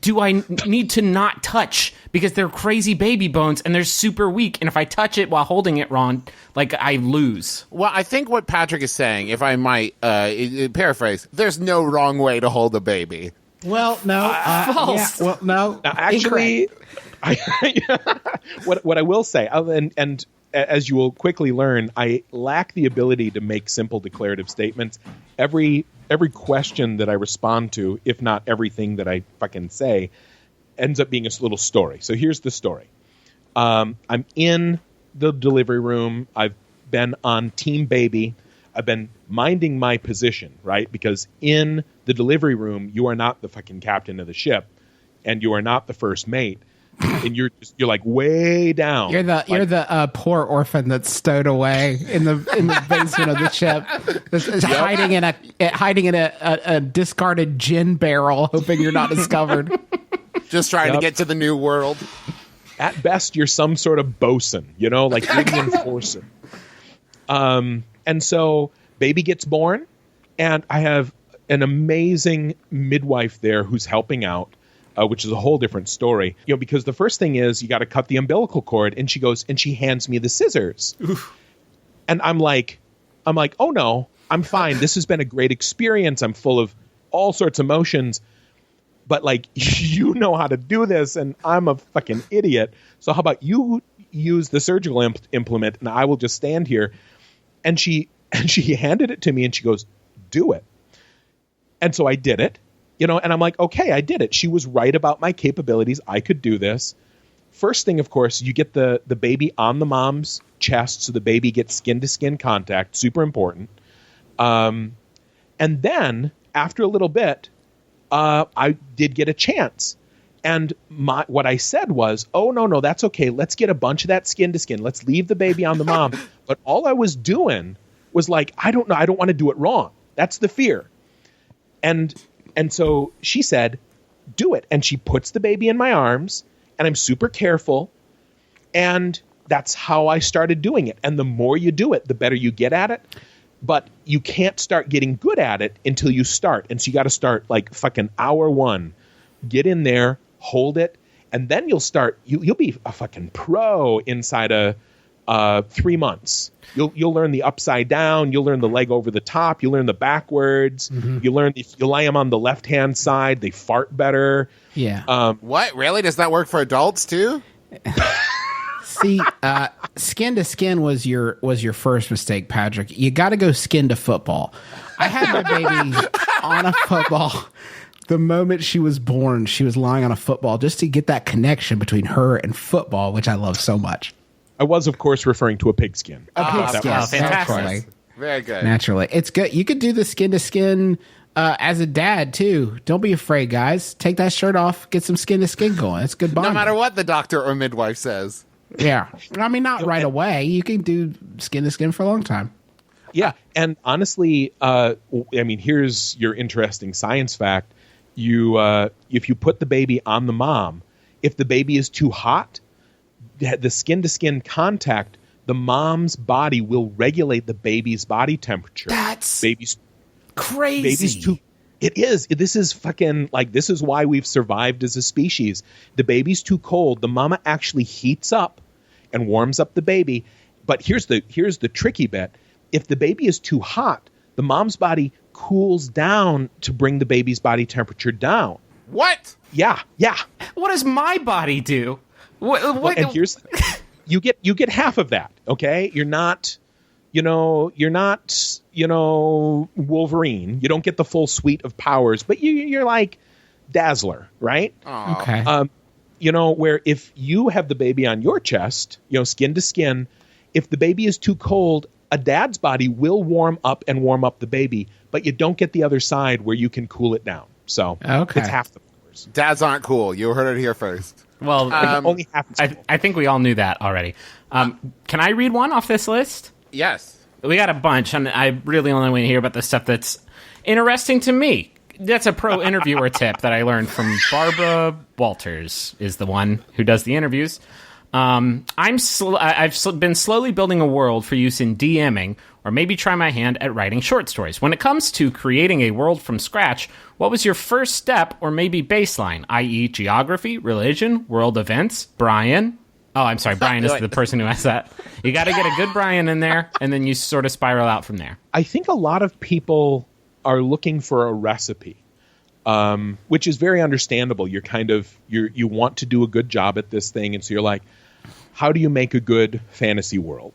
do I need to not touch because they're crazy baby bones and they're super weak, and if I touch it while holding it wrong, like, I lose. Well, I think what Patrick is saying, if I might paraphrase, there's no wrong way to hold a baby. Well, no. False. Yeah, well, no. Actually, what I will say, and as you will quickly learn, I lack the ability to make simple declarative statements. Every question that I respond to, if not everything that I fucking say, ends up being a little story. So here's the story. I'm in the delivery room. I've been on Team Baby. I've been minding my position, right? Because in the delivery room, you are not the fucking captain of the ship, and you are not the first mate. And you're like way down. You're the poor orphan that's stowed away in the basement of the ship, it's hiding in a discarded gin barrel, hoping you're not discovered. Just trying to get to the new world. At best, you're some sort of bosun, like you're the enforcer. And so baby gets born, and I have an amazing midwife there who's helping out. Which is a whole different story, because the first thing is you got to cut the umbilical cord, and she goes and she hands me the scissors. Oof. And I'm like, oh no, I'm fine. This has been a great experience. I'm full of all sorts of emotions, but like, you know how to do this, and I'm a fucking idiot. So how about you use the surgical implement, and I will just stand here. And she handed it to me, and she goes, do it. And so I did it. And I'm like, okay, I did it. She was right about my capabilities. I could do this. First thing, of course, you get the baby on the mom's chest, so the baby gets skin-to-skin contact. Super important. And then, after a little bit, I did get a chance. And what I said was, oh, no, that's okay. Let's get a bunch of that skin-to-skin. Let's leave the baby on the mom. But all I was doing was like, I don't know. I don't want to do it wrong. That's the fear. And so she said, do it. And she puts the baby in my arms, and I'm super careful. And that's how I started doing it. And the more you do it, the better you get at it. But you can't start getting good at it until you start. And so you got to start like fucking hour one. Get in there, hold it, and then you'll start. You'll be a fucking pro inside of 3 months. You'll learn the upside down. You'll learn the leg over the top. You'll learn the backwards. Mm-hmm. You'll lay them on the left hand side. They fart better. Yeah. What? Really? Does that work for adults too? See, skin to skin was your first mistake, Patrick. You got to go skin to football. I had my baby on a football. The moment she was born, she was lying on a football just to get that connection between her and football, which I love so much. I was, of course, referring to a pigskin. A pigskin, fantastic. naturally. Very good. Naturally. It's good. You could do the skin to skin as a dad, too. Don't be afraid, guys. Take that shirt off. Get some skin to skin going. It's good bonding. No matter what the doctor or midwife says. Yeah. I mean, not right away. You can do skin to skin for a long time. Yeah. And honestly, here's your interesting science fact. If you put the baby on the mom, if the baby is too hot, the skin-to-skin contact, the mom's body will regulate the baby's body temperature. That's baby's crazy. Baby's too. It is. This is fucking like, this is why we've survived as a species. The baby's too cold. The mama actually heats up and warms up the baby. But here's the tricky bit. If the baby is too hot, the mom's body cools down to bring the baby's body temperature down. What? Yeah. What does my body do? What? And here's you get half of that. Okay, you're not Wolverine. You don't get the full suite of powers, but you're like Dazzler, right? Aww. Okay. Where if you have the baby on your chest, skin to skin, if the baby is too cold, a dad's body will warm up and warm up the baby, but you don't get the other side where you can cool it down. So Okay. it's half the powers. Dads aren't cool. You heard it here first. Well, Only half is cool. I think we all knew that already. Can I read one off this list? Yes. We got a bunch, and I really only want to hear about the stuff that's interesting to me. That's a pro interviewer tip that I learned from Barbara Walters, is the one who does the interviews. I've been slowly building a world for use in DMing, or maybe try my hand at writing short stories. When it comes to creating a world from scratch, what was your first step or maybe baseline, i.e. geography, religion, world events? Brian? Oh, I'm sorry. Brian is the person who asked that. You got to get a good Brian in there, and then you sort of spiral out from there. I think a lot of people are looking for a recipe, which is very understandable. You want to do a good job at this thing, and so you're like, how do you make a good fantasy world?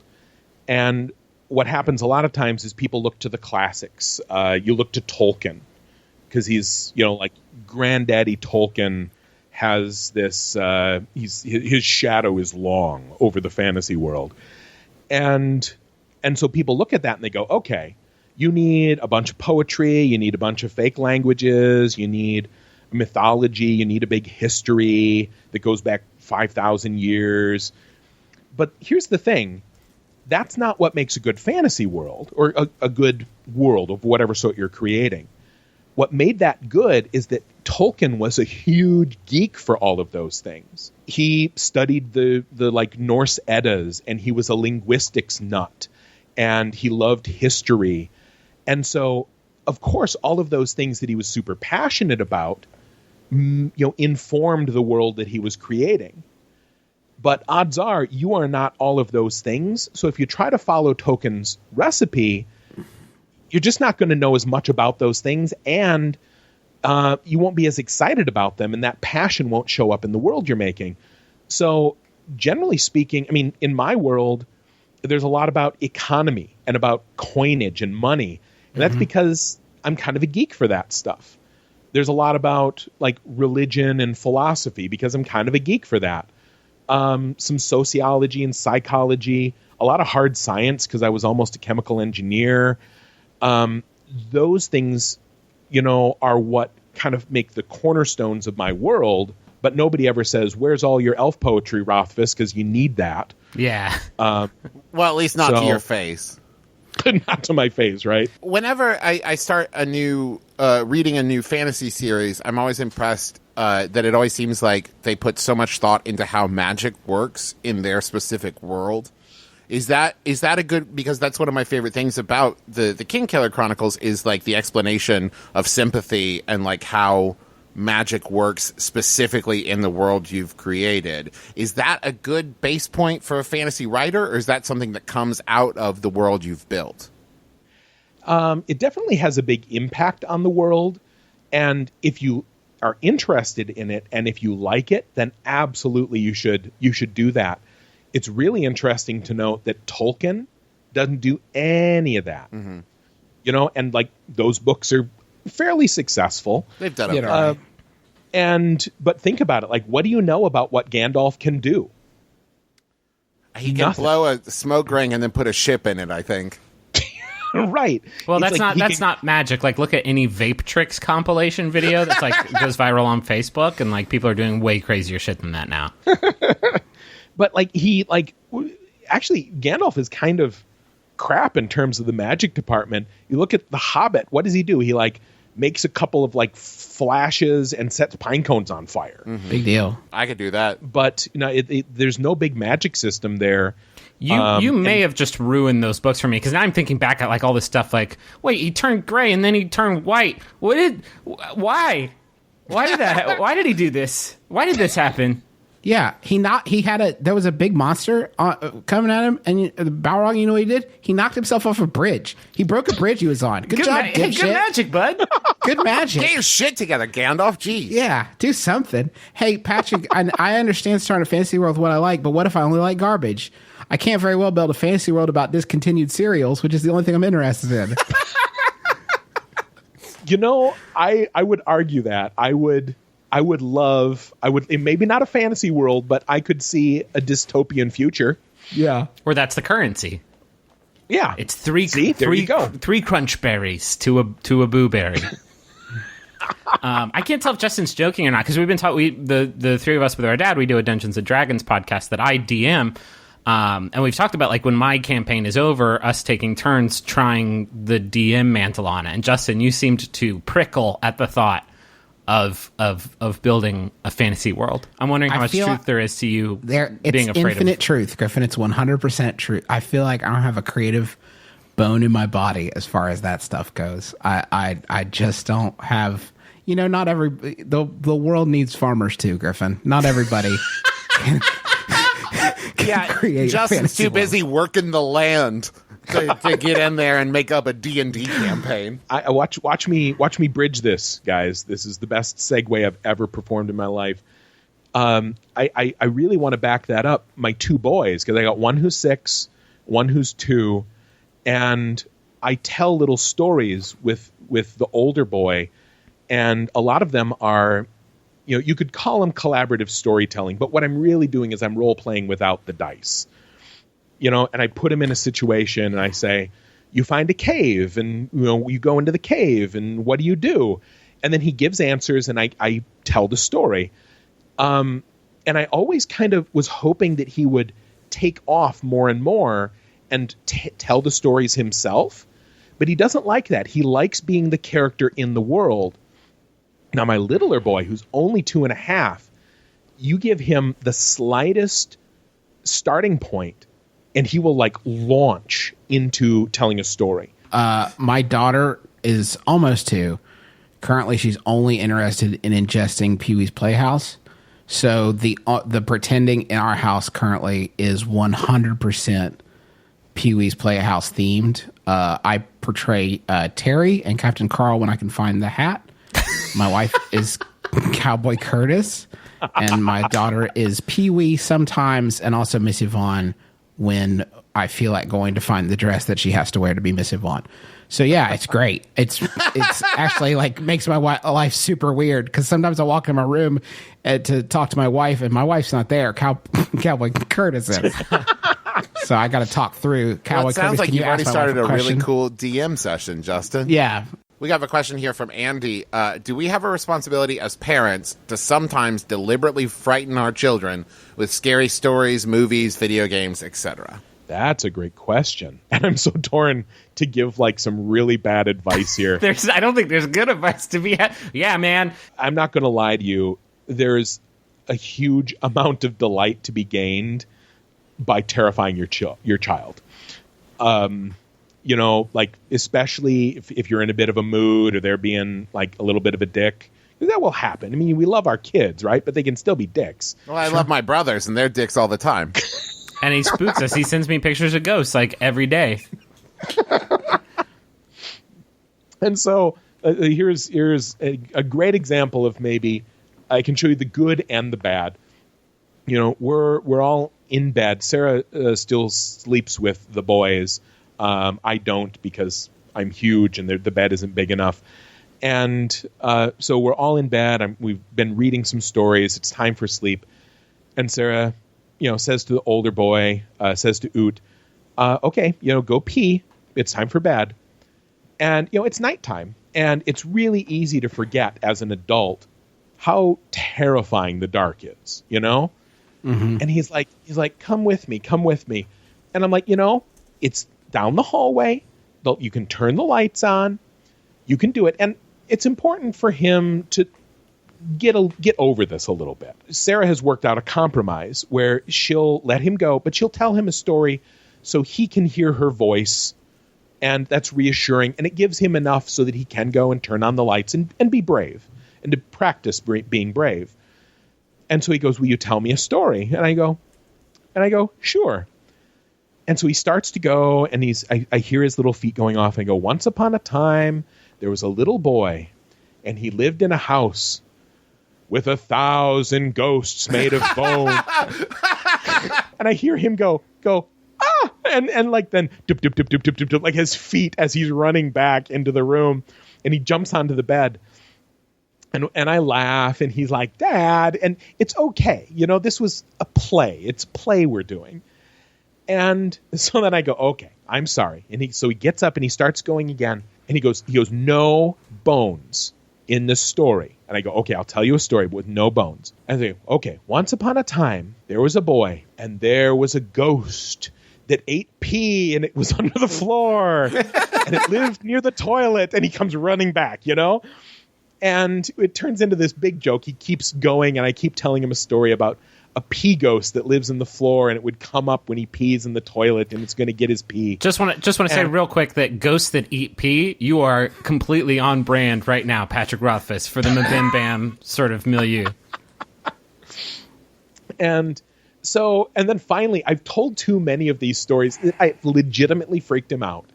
And what happens a lot of times is people look to the classics. You look to Tolkien, because he's, like Granddaddy Tolkien has this, his shadow is long over the fantasy world. And so people look at that and they go, okay, you need a bunch of poetry, you need a bunch of fake languages, you need mythology, you need a big history that goes back 5,000 years. But here's the thing. That's not what makes a good fantasy world, or a good world of whatever sort you're creating. What made that good is that Tolkien was a huge geek for all of those things. He studied the Norse Eddas, and he was a linguistics nut, and he loved history. And so, of course, all of those things that he was super passionate about, informed the world that he was creating. But odds are you are not all of those things. So if you try to follow Tolkien's recipe, you're just not going to know as much about those things, and you won't be as excited about them, and that passion won't show up in the world you're making. So generally speaking, I mean, in my world, there's a lot about economy and about coinage and money, and that's because I'm kind of a geek for that stuff. There's a lot about like religion and philosophy because I'm kind of a geek for that. Some sociology and psychology, a lot of hard science because I was almost a chemical engineer. Those things, are what kind of make the cornerstones of my world, but nobody ever says, where's all your elf poetry, Rothfuss, because you need that. Yeah. Well, at least not to your face. Not to my face, right? Whenever I start reading a new fantasy series, I'm always impressed that it always seems like they put so much thought into how magic works in their specific world. Is that a good, because that's one of my favorite things about the King Killer Chronicles is like the explanation of sympathy and like how magic works specifically in the world you've created. Is that a good base point for a fantasy writer, or is that something that comes out of the world you've built? It definitely has a big impact on the world, and if you are interested in it and if you like it, then absolutely you should do that. It's really interesting to note that Tolkien doesn't do any of that. Mm-hmm. And like those books are fairly successful. They've done it. But think about it. Like, what do you know about what Gandalf can do? He can blow a smoke ring and then put a ship in it, I think. Right. Well, that's not magic. Like, look at any vape tricks compilation video that's like goes viral on Facebook, and like people are doing way crazier shit than that now. But actually, Gandalf is kind of crap in terms of the magic department. You look at The Hobbit. What does he do? He makes a couple of flashes and sets pine cones on fire. Mm-hmm. Big deal. I could do that. But there's no big magic system there. You may have just ruined those books for me, because now I'm thinking back at all this stuff. Like, wait, he turned gray and then he turned white. Why? Why did that? Why did he do this? Why did this happen? Yeah, there was a big monster coming at him, and the Balrog, you know what he did? He knocked himself off a bridge. He broke a bridge he was on. Good job, good magic, bud. Good magic. Get your shit together, Gandalf. Jeez. Yeah, do something. Hey, Patrick, I understand starting a fantasy world with what I like, but what if I only like garbage? I can't very well build a fantasy world about discontinued cereals, which is the only thing I'm interested in. I would argue that. Maybe not a fantasy world, but I could see a dystopian future. Yeah. Where that's the currency. Yeah. It's three. See? There you go. 3 crunch berries to a boo berry. I can't tell if Justin's joking or not, because we've been talking. The three of us with our dad, we do a Dungeons and Dragons podcast that I DM, and we've talked about, like, when my campaign is over, us taking turns trying the DM mantle on it. And Justin, you seemed to prickle at the thought of building a fantasy world. I'm wondering how much truth there is to you being afraid of. It's infinite truth, Griffin. It's 100% truth. I feel like I don't have a creative bone in my body as far as that stuff goes. I just don't have. Not the world needs farmers too, Griffin. Not everybody can create. Justin's too busy working the land to get in there and make up a D&D campaign. I watch me bridge this, guys. This is the best segue I've ever performed in my life. I really want to back that up. My 2 boys, because I got one who's 6, one who's 2, and I tell little stories with the older boy. And a lot of them are, you could call them collaborative storytelling, but what I'm really doing is I'm role-playing without the dice. And I put him in a situation and I say, you find a cave and, you go into the cave and what do you do? And then he gives answers and I tell the story. And I always kind of was hoping that he would take off more and more and tell the stories himself. But he doesn't like that. He likes being the character in the world. Now, my littler boy, who's only 2.5, you give him the slightest starting point, and he will, like, launch into telling a story. My daughter is almost 2. Currently, she's only interested in ingesting Pee-wee's Playhouse. So the pretending in our house currently is 100% Pee-wee's Playhouse themed. I portray Terry and Captain Carl when I can find the hat. My wife is Cowboy Curtis, and my daughter is Pee-wee sometimes, and also Miss Yvonne when I feel like going to find the dress that she has to wear to be Miss Yvonne. So yeah, it's great. It's actually like makes my life super weird, because sometimes I walk in my room to talk to my wife, and my wife's not there. Cowboy Curtis is. So I got to talk through Cowboy Curtis. Sounds like Can you've you already ask my wife started a really question? cool DM session, Justin. Yeah. We have a question here from Andy. Do we have a responsibility as parents to sometimes deliberately frighten our children with scary stories, movies, video games, etc.? That's a great question. And I'm so torn to give, like, some really bad advice here. I don't think there's good advice to be had. Yeah, man. I'm not going to lie to you. There's a huge amount of delight to be gained by terrifying your child. Like, especially if you're in a bit of a mood or they're being, like, a little bit of a dick. That will happen. I mean, we love our kids, right? But they can still be dicks. Well, I love my brothers, and they're dicks all the time. And he spooks us. He sends me pictures of ghosts, like, every day. And so here's a great example of maybe I can show you the good and the bad. We're all in bed. Sarah still sleeps with the boys. I don't, because I'm huge and the bed isn't big enough. And so we're all in bed. We've been reading some stories. It's time for sleep. And Sarah, says to the older boy, says to Oot, okay, go pee. It's time for bed. And, it's nighttime. And it's really easy to forget as an adult how terrifying the dark is, Mm-hmm. And he's like, come with me. And I'm like, it's down the hallway. You can turn the lights on. You can do it. And it's important for him to get over this a little bit. Sarah has worked out a compromise where she'll let him go, but she'll tell him a story so he can hear her voice. And that's reassuring. And it gives him enough so that he can go and turn on the lights and be brave and to practice being brave. And so he goes, will you tell me a story? And I go, sure. And so he starts to go, and I hear his little feet going off. And I go, once upon a time, there was a little boy, and he lived in a house with 1,000 ghosts made of bone. And I hear him go, ah! And like then, dip, dip, dip, dip, dip, dip, dip, like his feet as he's running back into the room, and he jumps onto the bed. And I laugh, and he's like, Dad, and it's okay. This was a play. It's play we're doing. And so then I go, okay, I'm sorry. And so he gets up and he starts going again. And he goes, no bones in the story. And I go, okay, I'll tell you a story with no bones. And I go, okay, once upon a time, there was a boy and there was a ghost that ate pee and it was under the floor and it lived near the toilet, and he comes running back, you know? And it turns into this big joke. He keeps going, and I keep telling him a story about a pee ghost that lives in the floor, and it would come up when he pees in the toilet, and it's going to get his pee. Just want to say real quick that ghosts that eat pee, you are completely on brand right now, Patrick Rothfuss, for the MBMBaM sort of milieu. And then finally, I've told too many of these stories. I legitimately freaked him out.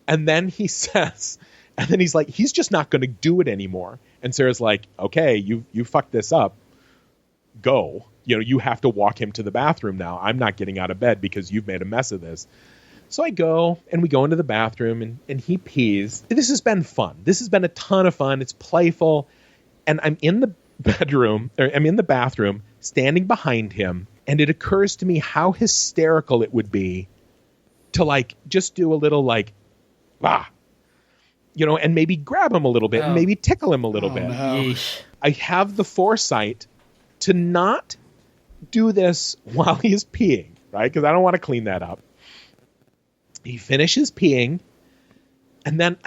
And then he says, and then he's like, he's just not going to do it anymore. And Sarah's like, okay, you fucked this up. Go. You know, you have to walk him to the bathroom now. I'm not getting out of bed because you've made a mess of this. So I go, and we go into the bathroom, and he pees. This has been fun. This has been a ton of fun. It's playful. And I'm in the bathroom, standing behind him, and it occurs to me how hysterical it would be to, like, just do a little, like, you know, and maybe grab him a little bit and maybe tickle him a little bit. No. I have the foresight to not do this while he's peeing, right? Because I don't want to clean that up. He finishes peeing, and then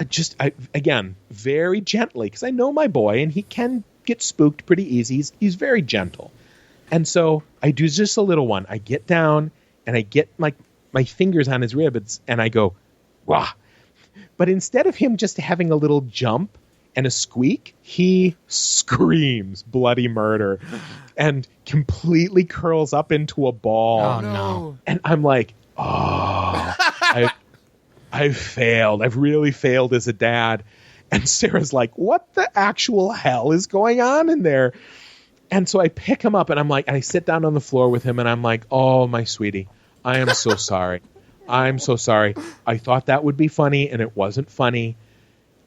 again, very gently, because I know my boy, and he can get spooked pretty easy. He's very gentle. And so I do just a little one. I get down, and I get my fingers on his ribs, and I go, wah. But instead of him just having a little jump and a squeak, he screams bloody murder and completely curls up into a ball. Oh, no. And I'm like, I've failed. I've really failed as a dad. And Sarah's like, what the actual hell is going on in there? And so I pick him up, and I'm like, and I sit down on the floor with him, and I'm like, oh, my sweetie, I am so sorry. I'm so sorry. I thought that would be funny, and it wasn't funny.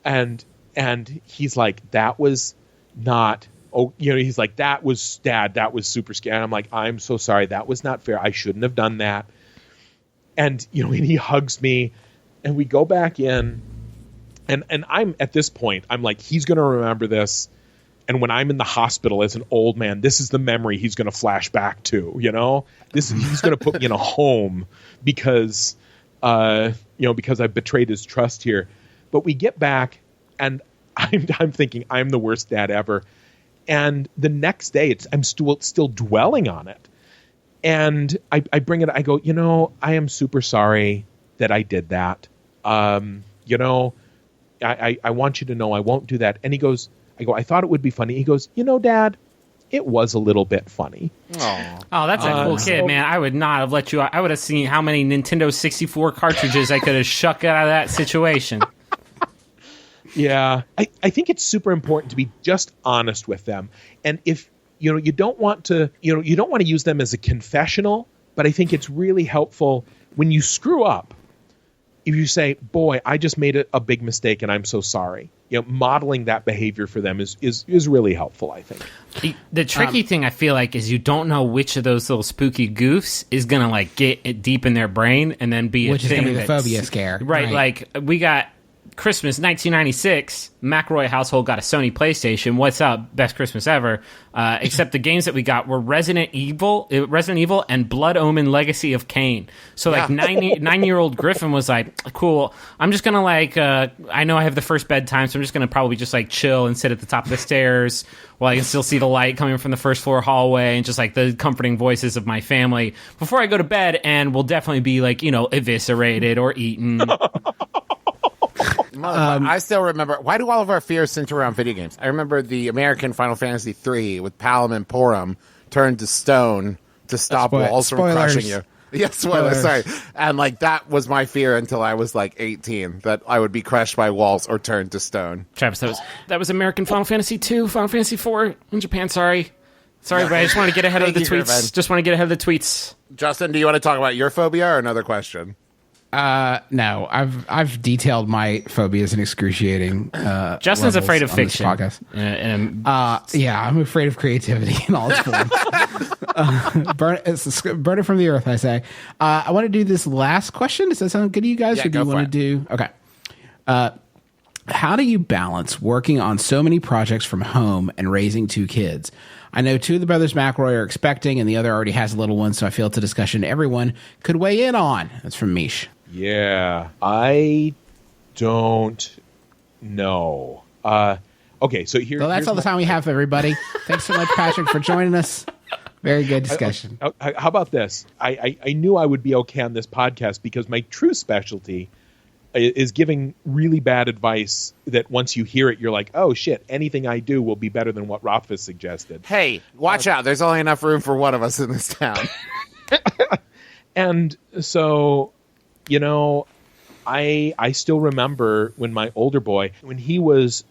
And he's like, that was not, he's like, that was, Dad, that was super scary. And I'm like, I'm so sorry. That was not fair. I shouldn't have done that. And, and he hugs me, and we go back in, and I'm, at this point, I'm like, he's going to remember this. And when I'm in the hospital as an old man, this is the memory he's going to flash back to, he's going to put me in a home because I've betrayed his trust here. But we get back, and I'm thinking I'm the worst dad ever. And the next day, I'm still dwelling on it. And I bring it, I go, I am super sorry that I did that. I want you to know I won't do that. And he goes, I thought it would be funny. He goes, Dad, it was a little bit funny. Oh, that's a cool kid, man. I would not have let you out. I would have seen how many Nintendo 64 cartridges I could have shucked out of that situation. Yeah. I think it's super important to be just honest with them. And if, you don't want to use them as a confessional, but I think it's really helpful when you screw up. If you say, boy, I just made a big mistake and I'm so sorry. Modeling that behavior for them is really helpful, I think. The tricky thing I feel like is you don't know which of those little spooky goofs is going to like get it deep in their brain and then be which is going to be the phobia scare. Right. Like we got Christmas 1996, McElroy household got a Sony PlayStation. What's up? Best Christmas ever. Except the games that we got were Resident Evil, and Blood Omen: Legacy of Kain. So like 9-year-old Griffin was like, cool. I'm just gonna I know I have the first bedtime, so I'm just gonna probably just like chill and sit at the top of the stairs while I can still see the light coming from the first floor hallway and just like the comforting voices of my family before I go to bed. And we'll definitely be like eviscerated or eaten. I still remember. Why do all of our fears center around video games? I remember the American Final Fantasy III with Palom and Porum turned to stone to stop walls from crushing you. Yes, spoilers. Sorry. And that was my fear until I was 18, that I would be crushed by walls or turned to stone. Travis, that was American Final Fantasy II, Final Fantasy IV in Japan. Sorry, but I just want to get ahead of the tweets. Just want to get ahead of the tweets. Justin, do you want to talk about your phobia or another question? No, I've detailed my phobias in excruciating. Justin's afraid of on this fiction. podcast. Yeah, I'm afraid of creativity in all its forms. Burn it from the earth, I say. I want to do this last question. Does that sound good to you guys? Yeah, or do you want to do? Okay. How do you balance working on so many projects from home and raising 2 kids? I know 2 of the brothers McElroy are expecting, and the other already has a little one, so I feel it's a discussion everyone could weigh in on. That's from Mish. Yeah, I don't know. Okay, so So that's all the time we have, everybody. Thanks so much, Patrick, for joining us. Very good discussion. How about this? I knew I would be okay on this podcast because my true specialty is giving really bad advice that once you hear it, you're like, oh, shit, anything I do will be better than what Rothfuss suggested. Hey, watch out. There's only enough room for one of us in this town. And so, you know, I still remember when my older boy, when he was,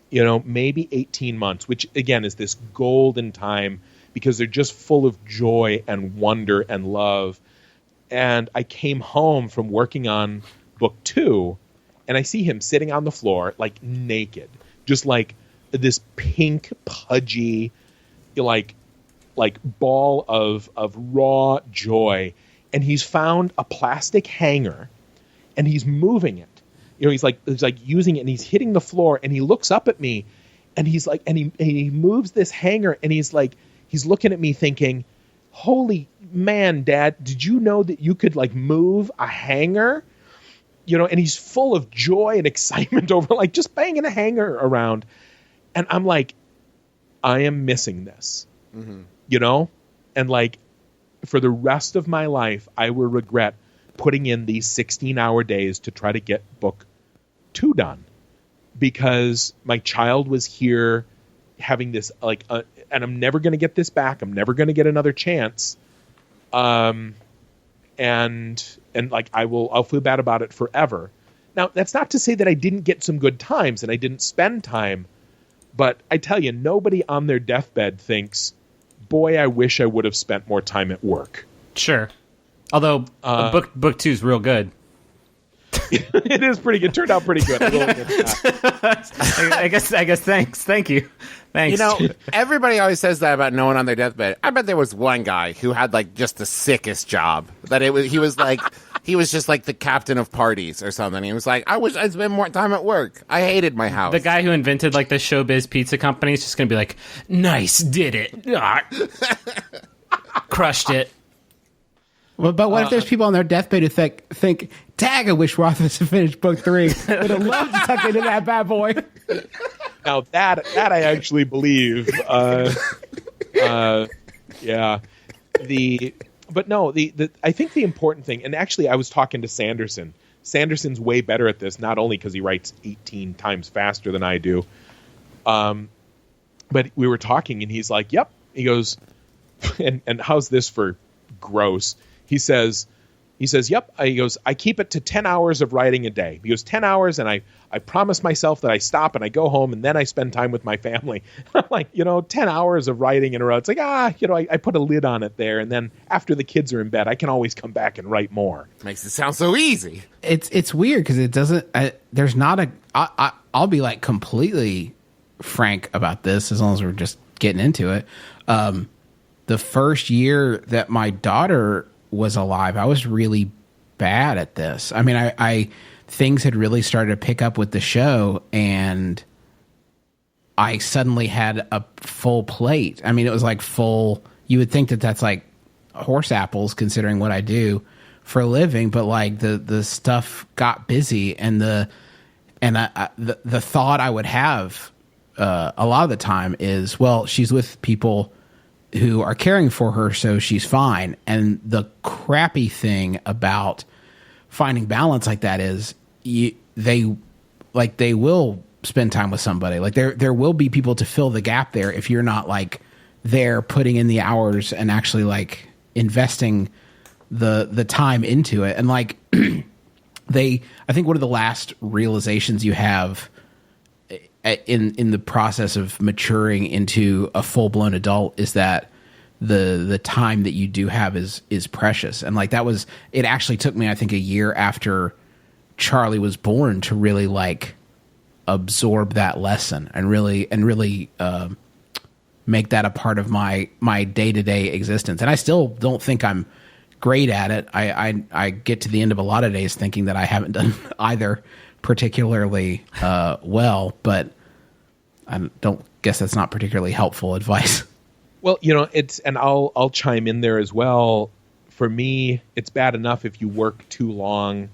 you know, maybe 18 months, which, again, is this golden time because they're just full of joy and wonder and love. And I came home from working on book 2, and I see him sitting on the floor, like naked, just like this pink, pudgy, like ball of raw joy. And he's found a plastic hanger, and he's moving it. You know, he's like using it, and he's hitting the floor, and he looks up at me, and he's like, and he moves this hanger, and he's looking at me thinking, holy man, Dad, did you know that you could like move a hanger? You know, and he's full of joy and excitement over like just banging a hanger around. And I'm like, I am missing this, you know? And like for the rest of my life, I will regret putting in these 16-hour days to try to get book 2 done because my child was here having this like, and I'm never going to get this back. I'm never going to get another chance. And like I'll feel bad about it forever. Now, that's not to say that I didn't get some good times and I didn't spend time, but I tell you, nobody on their deathbed thinks, boy, I wish I would have spent more time at work. Sure. Although book 2 is real good. It is pretty good. It turned out pretty good. I guess. Thanks. Thank you. Thanks. You know, everybody always says that about no one on their deathbed. I bet there was one guy who had like just the sickest job. That he was just like the captain of parties or something. He was like, I wish I'd spend more time at work. I hated my house. The guy who invented like the Showbiz Pizza Company is just gonna be like, nice, did it, crushed it. Well, but what if there's people on their deathbed who think, tag, I wish Rothfuss had finished book 3. Would have loved to tuck into that bad boy. Now that I actually believe. Yeah. But no, I think the important thing, and actually I was talking to Sanderson. Sanderson's way better at this, not only because he writes 18 times faster than I do, but we were talking and he's like, yep. He goes, and how's this for gross? He says, yep. He goes, I keep it to 10 hours of writing a day. He goes, 10 hours, and I promise myself that I stop and I go home and then I spend time with my family. I'm like, 10 hours of writing in a row. It's like, I put a lid on it there. And then after the kids are in bed, I can always come back and write more. Makes it sound so easy. It's weird because it doesn't, there's not I'll be like completely frank about this as long as we're just getting into it. The first year that my daughter was alive, I was really bad at this. I mean, I things had really started to pick up with the show, and I suddenly had a full plate. I mean, it was like full. You would think that that's like horse apples, considering what I do for a living, but like the stuff got busy, and the thought I would have a lot of the time is, well, she's with people who are caring for her, so she's fine. And the crappy thing about finding balance like that is they will spend time with somebody. Like there will be people to fill the gap there if you're not like there putting in the hours and actually like investing the time into it. And like I think one of the last realizations you have in the process of maturing into a full-blown adult is that the time that you do have is precious. And like it actually took me, I think, a year after Charlie was born to really like absorb that lesson and really make that a part of my day-to-day existence. And I still don't think I'm great at it. I get to the end of a lot of days thinking that I haven't done either particularly well, but I don't guess that's not particularly helpful advice. Well, and I'll chime in there as well. For me, it's bad enough if you work too long,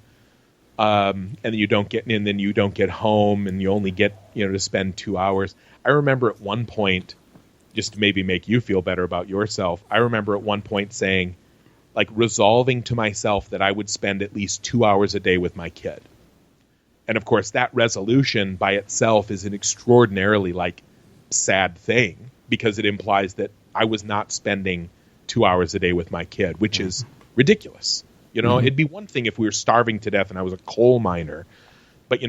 and then you don't get home, and you only get to spend 2 hours. I remember at one point, just to maybe make you feel better about yourself, I remember at one point saying, like, resolving to myself that I would spend at least 2 hours a day with my kid. And of course, that resolution by itself is an extraordinarily sad thing, because it implies that I was not spending 2 hours a day with my kid, which is ridiculous. It'd be one thing if we were starving to death and I was a coal miner, but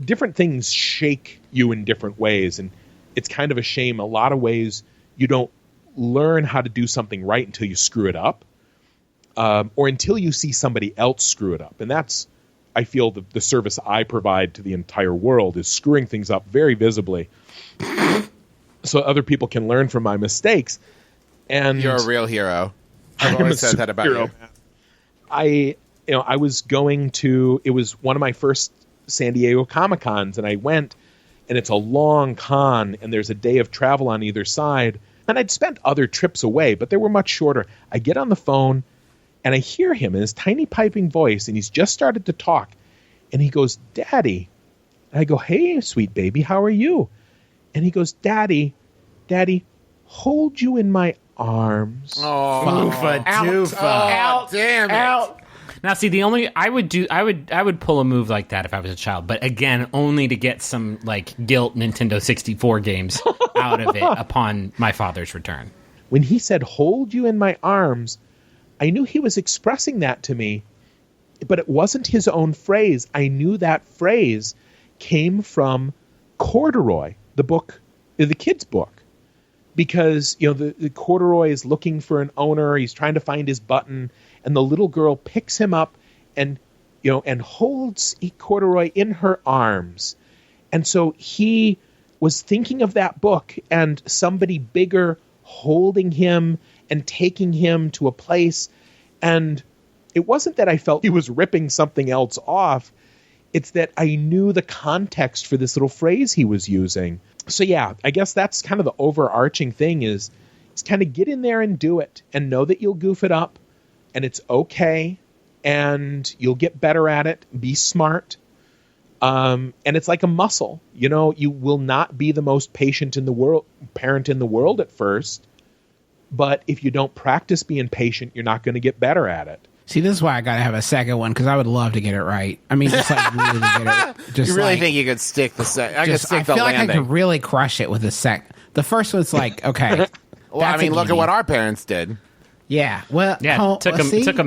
different things shake you in different ways. And it's kind of a shame. A lot of ways you don't learn how to do something right until you screw it up, or until you see somebody else screw it up. And that's, I feel, the service I provide to the entire world is screwing things up very visibly so other people can learn from my mistakes. And you're a real hero. I've always said that about you. I was going to, it was one of my first San Diego Comic-Cons, and I went, and it's a long con, and there's a day of travel on either side. And I'd spent other trips away, but they were much shorter. I get on the phone, and I hear him in his tiny piping voice, and he's just started to talk. And he goes, "Daddy." And I go, "Hey, sweet baby, how are you?" And he goes, Daddy, hold you in my arms." Oh, Out. Damn it. Out. Now, see, I would pull a move like that if I was a child, but again, only to get some guilt Nintendo 64 games out of it upon my father's return. When he said, "Hold you in my arms," I knew he was expressing that to me, but it wasn't his own phrase. I knew that phrase came from Corduroy, the book, the kid's book, because the Corduroy is looking for an owner. He's trying to find his button, and the little girl picks him up and holds Corduroy in her arms. And so he was thinking of that book and somebody bigger holding him and taking him to a place. And it wasn't that I felt he was ripping something else off. It's that I knew the context for this little phrase he was using. So yeah, I guess that's kind of the overarching thing is kind of get in there and do it and know that you'll goof it up and it's okay and you'll get better at it. Be smart. And it's like a muscle. You will not be the most patient parent in the world at first, but if you don't practice being patient, you're not going to get better at it. See, this is why I got to have a second one, because I would love to get it right. I mean, just really get it. Just you really think you could stick the second? I feel like I could really crush it with the second. The first one's okay. Well, I mean, look at what our parents did. Yeah. Well, yeah. Took them 3. Took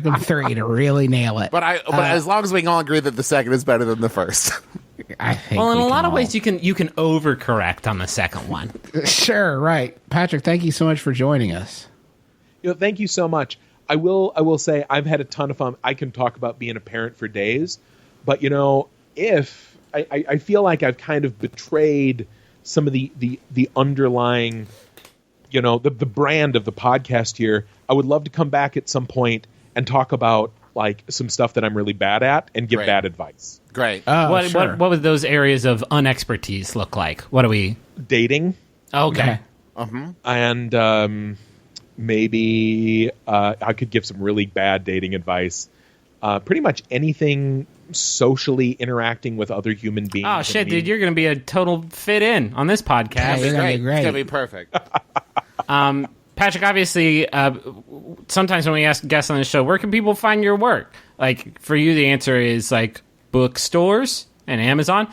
them 3 to really nail it. But as long as we can all agree that the second is better than the first. I think. Well, in a lot of ways, you can overcorrect on the second one. Sure. Right. Patrick, thank you so much for joining us. Thank you so much. I will say I've had a ton of fun. I can talk about being a parent for days, but if I feel like I've kind of betrayed some of the underlying, the brand of the podcast here, I would love to come back at some point and talk about some stuff that I'm really bad at and give bad advice. Great. What would those areas of unexpertise look like? What do we dating? Okay. And maybe I could give some really bad dating advice. Pretty much anything socially interacting with other human beings. Oh, shit, dude. You're going to be a total fit in on this podcast. It's going to be great. It's going to be perfect. Patrick, obviously, sometimes when we ask guests on the show, where can people find your work? For you, the answer is, bookstores and Amazon.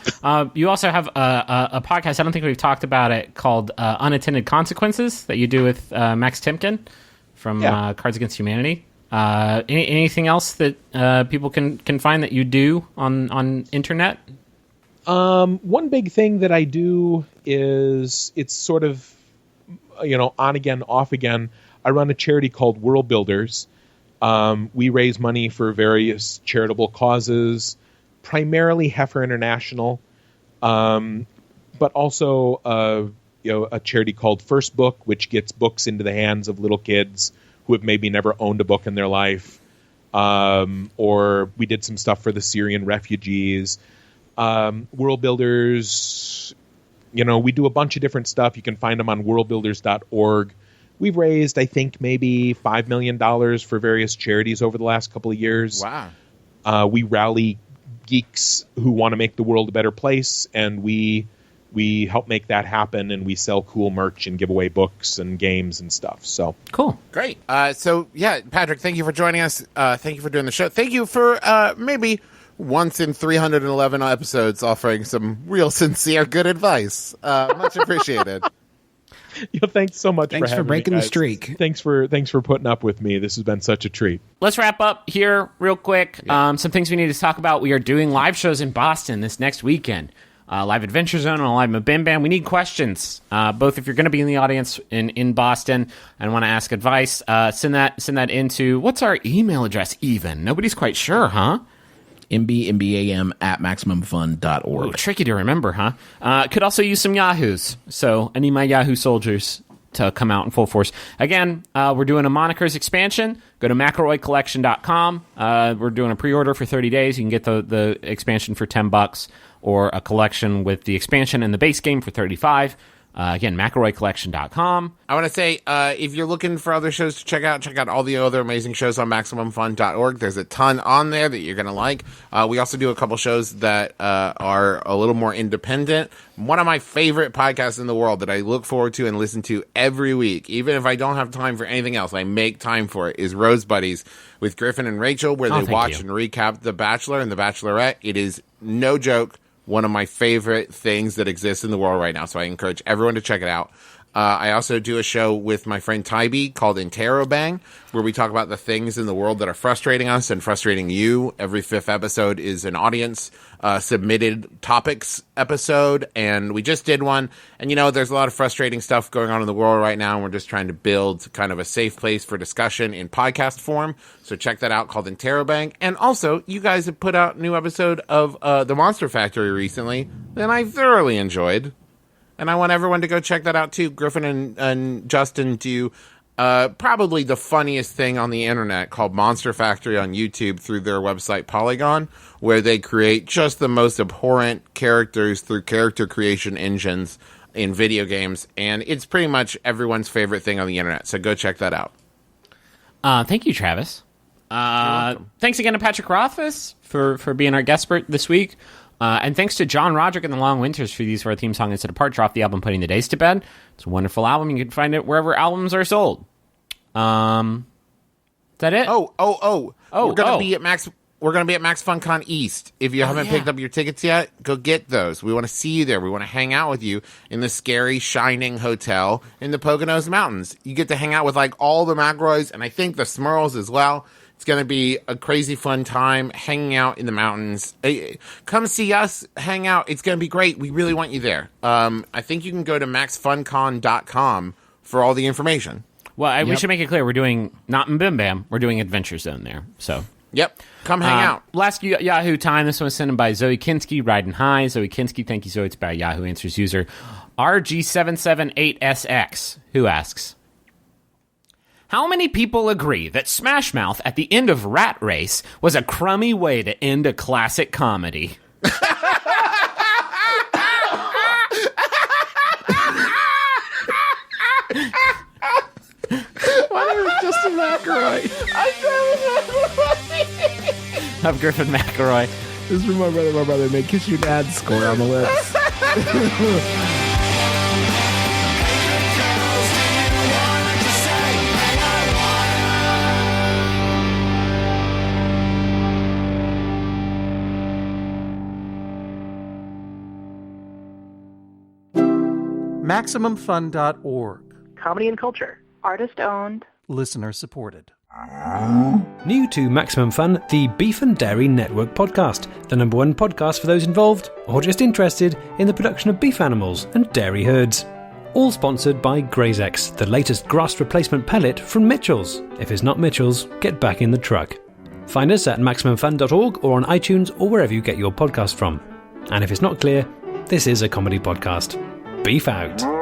You also have a podcast, I don't think we've talked about it, called Unintended Consequences that you do with Max Timken from Cards Against Humanity. Anything else that people can find that you do on internet? One big thing that I do is it's sort of on again, off again. I run a charity called World Builders. We raise money for various charitable causes, primarily Heifer International, but also a charity called First Book, which gets books into the hands of little kids who have maybe never owned a book in their life. Or we did some stuff for the Syrian refugees. World Builders, we do a bunch of different stuff. You can find them on worldbuilders.org. We've raised, I think, maybe $5 million for various charities over the last couple of years. Wow. We rally geeks who want to make the world a better place, and we help make that happen, and we sell cool merch and give away books and games and stuff. So Cool. Great. Patrick, thank you for joining us. Thank you for doing the show. Thank you for maybe once in 311 episodes offering some real sincere good advice. Much appreciated. Thanks so much. Thanks for for breaking me, the guys. streak. Thanks for putting up with me. This has been such a treat. Let's wrap up here real quick. Some things we need to talk about. We are doing live shows in Boston this next weekend. Live Adventure Zone and Live MBMBaM. We need questions, both if you're going to be in the audience in Boston and want to ask advice. Send that into, what's our email address even? Nobody's quite sure, huh? MBMBaM at MaximumFun.org. Ooh, tricky to remember, huh? Could also use some Yahoos. So I need my Yahoo soldiers to come out in full force. Again, we're doing a Monikers expansion. Go to McElroyCollection.com. We're doing a pre-order for 30 days. You can get the expansion for $10 or a collection with the expansion and the base game for $35. Again, McElroyCollection.com. I want to say, if you're looking for other shows to check out all the other amazing shows on MaximumFun.org. There's a ton on there that you're going to like. We also do a couple shows that are a little more independent. One of my favorite podcasts in the world that I look forward to and listen to every week, even if I don't have time for anything else, I make time for it, is Rose Buddies with Griffin and Rachel, where they watch and recap The Bachelor and The Bachelorette. It is, no joke, one of my favorite things that exists in the world right now. So I encourage everyone to check it out. I also do a show with my friend Tybee called Interrobang, where we talk about the things in the world that are frustrating us and frustrating you. Every fifth episode is an audience submitted topics episode, and we just did one. And, there's a lot of frustrating stuff going on in the world right now, and we're just trying to build kind of a safe place for discussion in podcast form. So check that out, called Interrobang. And also, you guys have put out a new episode of The Monster Factory recently that I thoroughly enjoyed. And I want everyone to go check that out, too. Griffin and Justin do probably the funniest thing on the internet called Monster Factory on YouTube through their website Polygon, where they create just the most abhorrent characters through character creation engines in video games. And it's pretty much everyone's favorite thing on the internet. So go check that out. Thank you, Travis. Thanks again to Patrick Rothfuss for being our guest expert this week. And thanks to John Roderick and the Long Winters for the use of our theme song and Departure off the album Putting the Days to Bed. It's a wonderful album. You can find it wherever albums are sold. Is that it? We're gonna be at Max. We're gonna be at Max FunCon East. If you haven't picked up your tickets yet, go get those. We want to see you there. We want to hang out with you in the scary Shining Hotel in the Poconos Mountains. You get to hang out with all the McElroys and I think the Smurls as well. It's going to be a crazy fun time hanging out in the mountains. Come see us, hang out. It's going to be great. We really want you there. I think you can go to maxfuncon.com for all the information. Well, we should make it clear. We're doing not MBMBaM. We're doing Adventure Zone there. So, yep. Come hang out. Last Yahoo time. This one was sent in by Zoe Kinski, riding high. Zoe Kinski, thank you, Zoe. It's by Yahoo Answers user RG778SX, who asks, how many people agree that Smash Mouth at the end of Rat Race was a crummy way to end a classic comedy? Why just a McElroy? Of Griffin McElroy. This is from my brother. My brother made Kiss Your Dad score on the lips. MaximumFun.org. Comedy and culture. Artist owned. Listener supported. New to Maximum Fun, the Beef and Dairy Network podcast, the #1 podcast for those involved or just interested in the production of beef animals and dairy herds. All sponsored by GrazeX, the latest grass replacement pellet from Mitchell's. If it's not Mitchell's, get back in the truck. Find us at MaximumFun.org or on iTunes or wherever you get your podcast from. And if it's not clear, this is a comedy podcast. Beef out.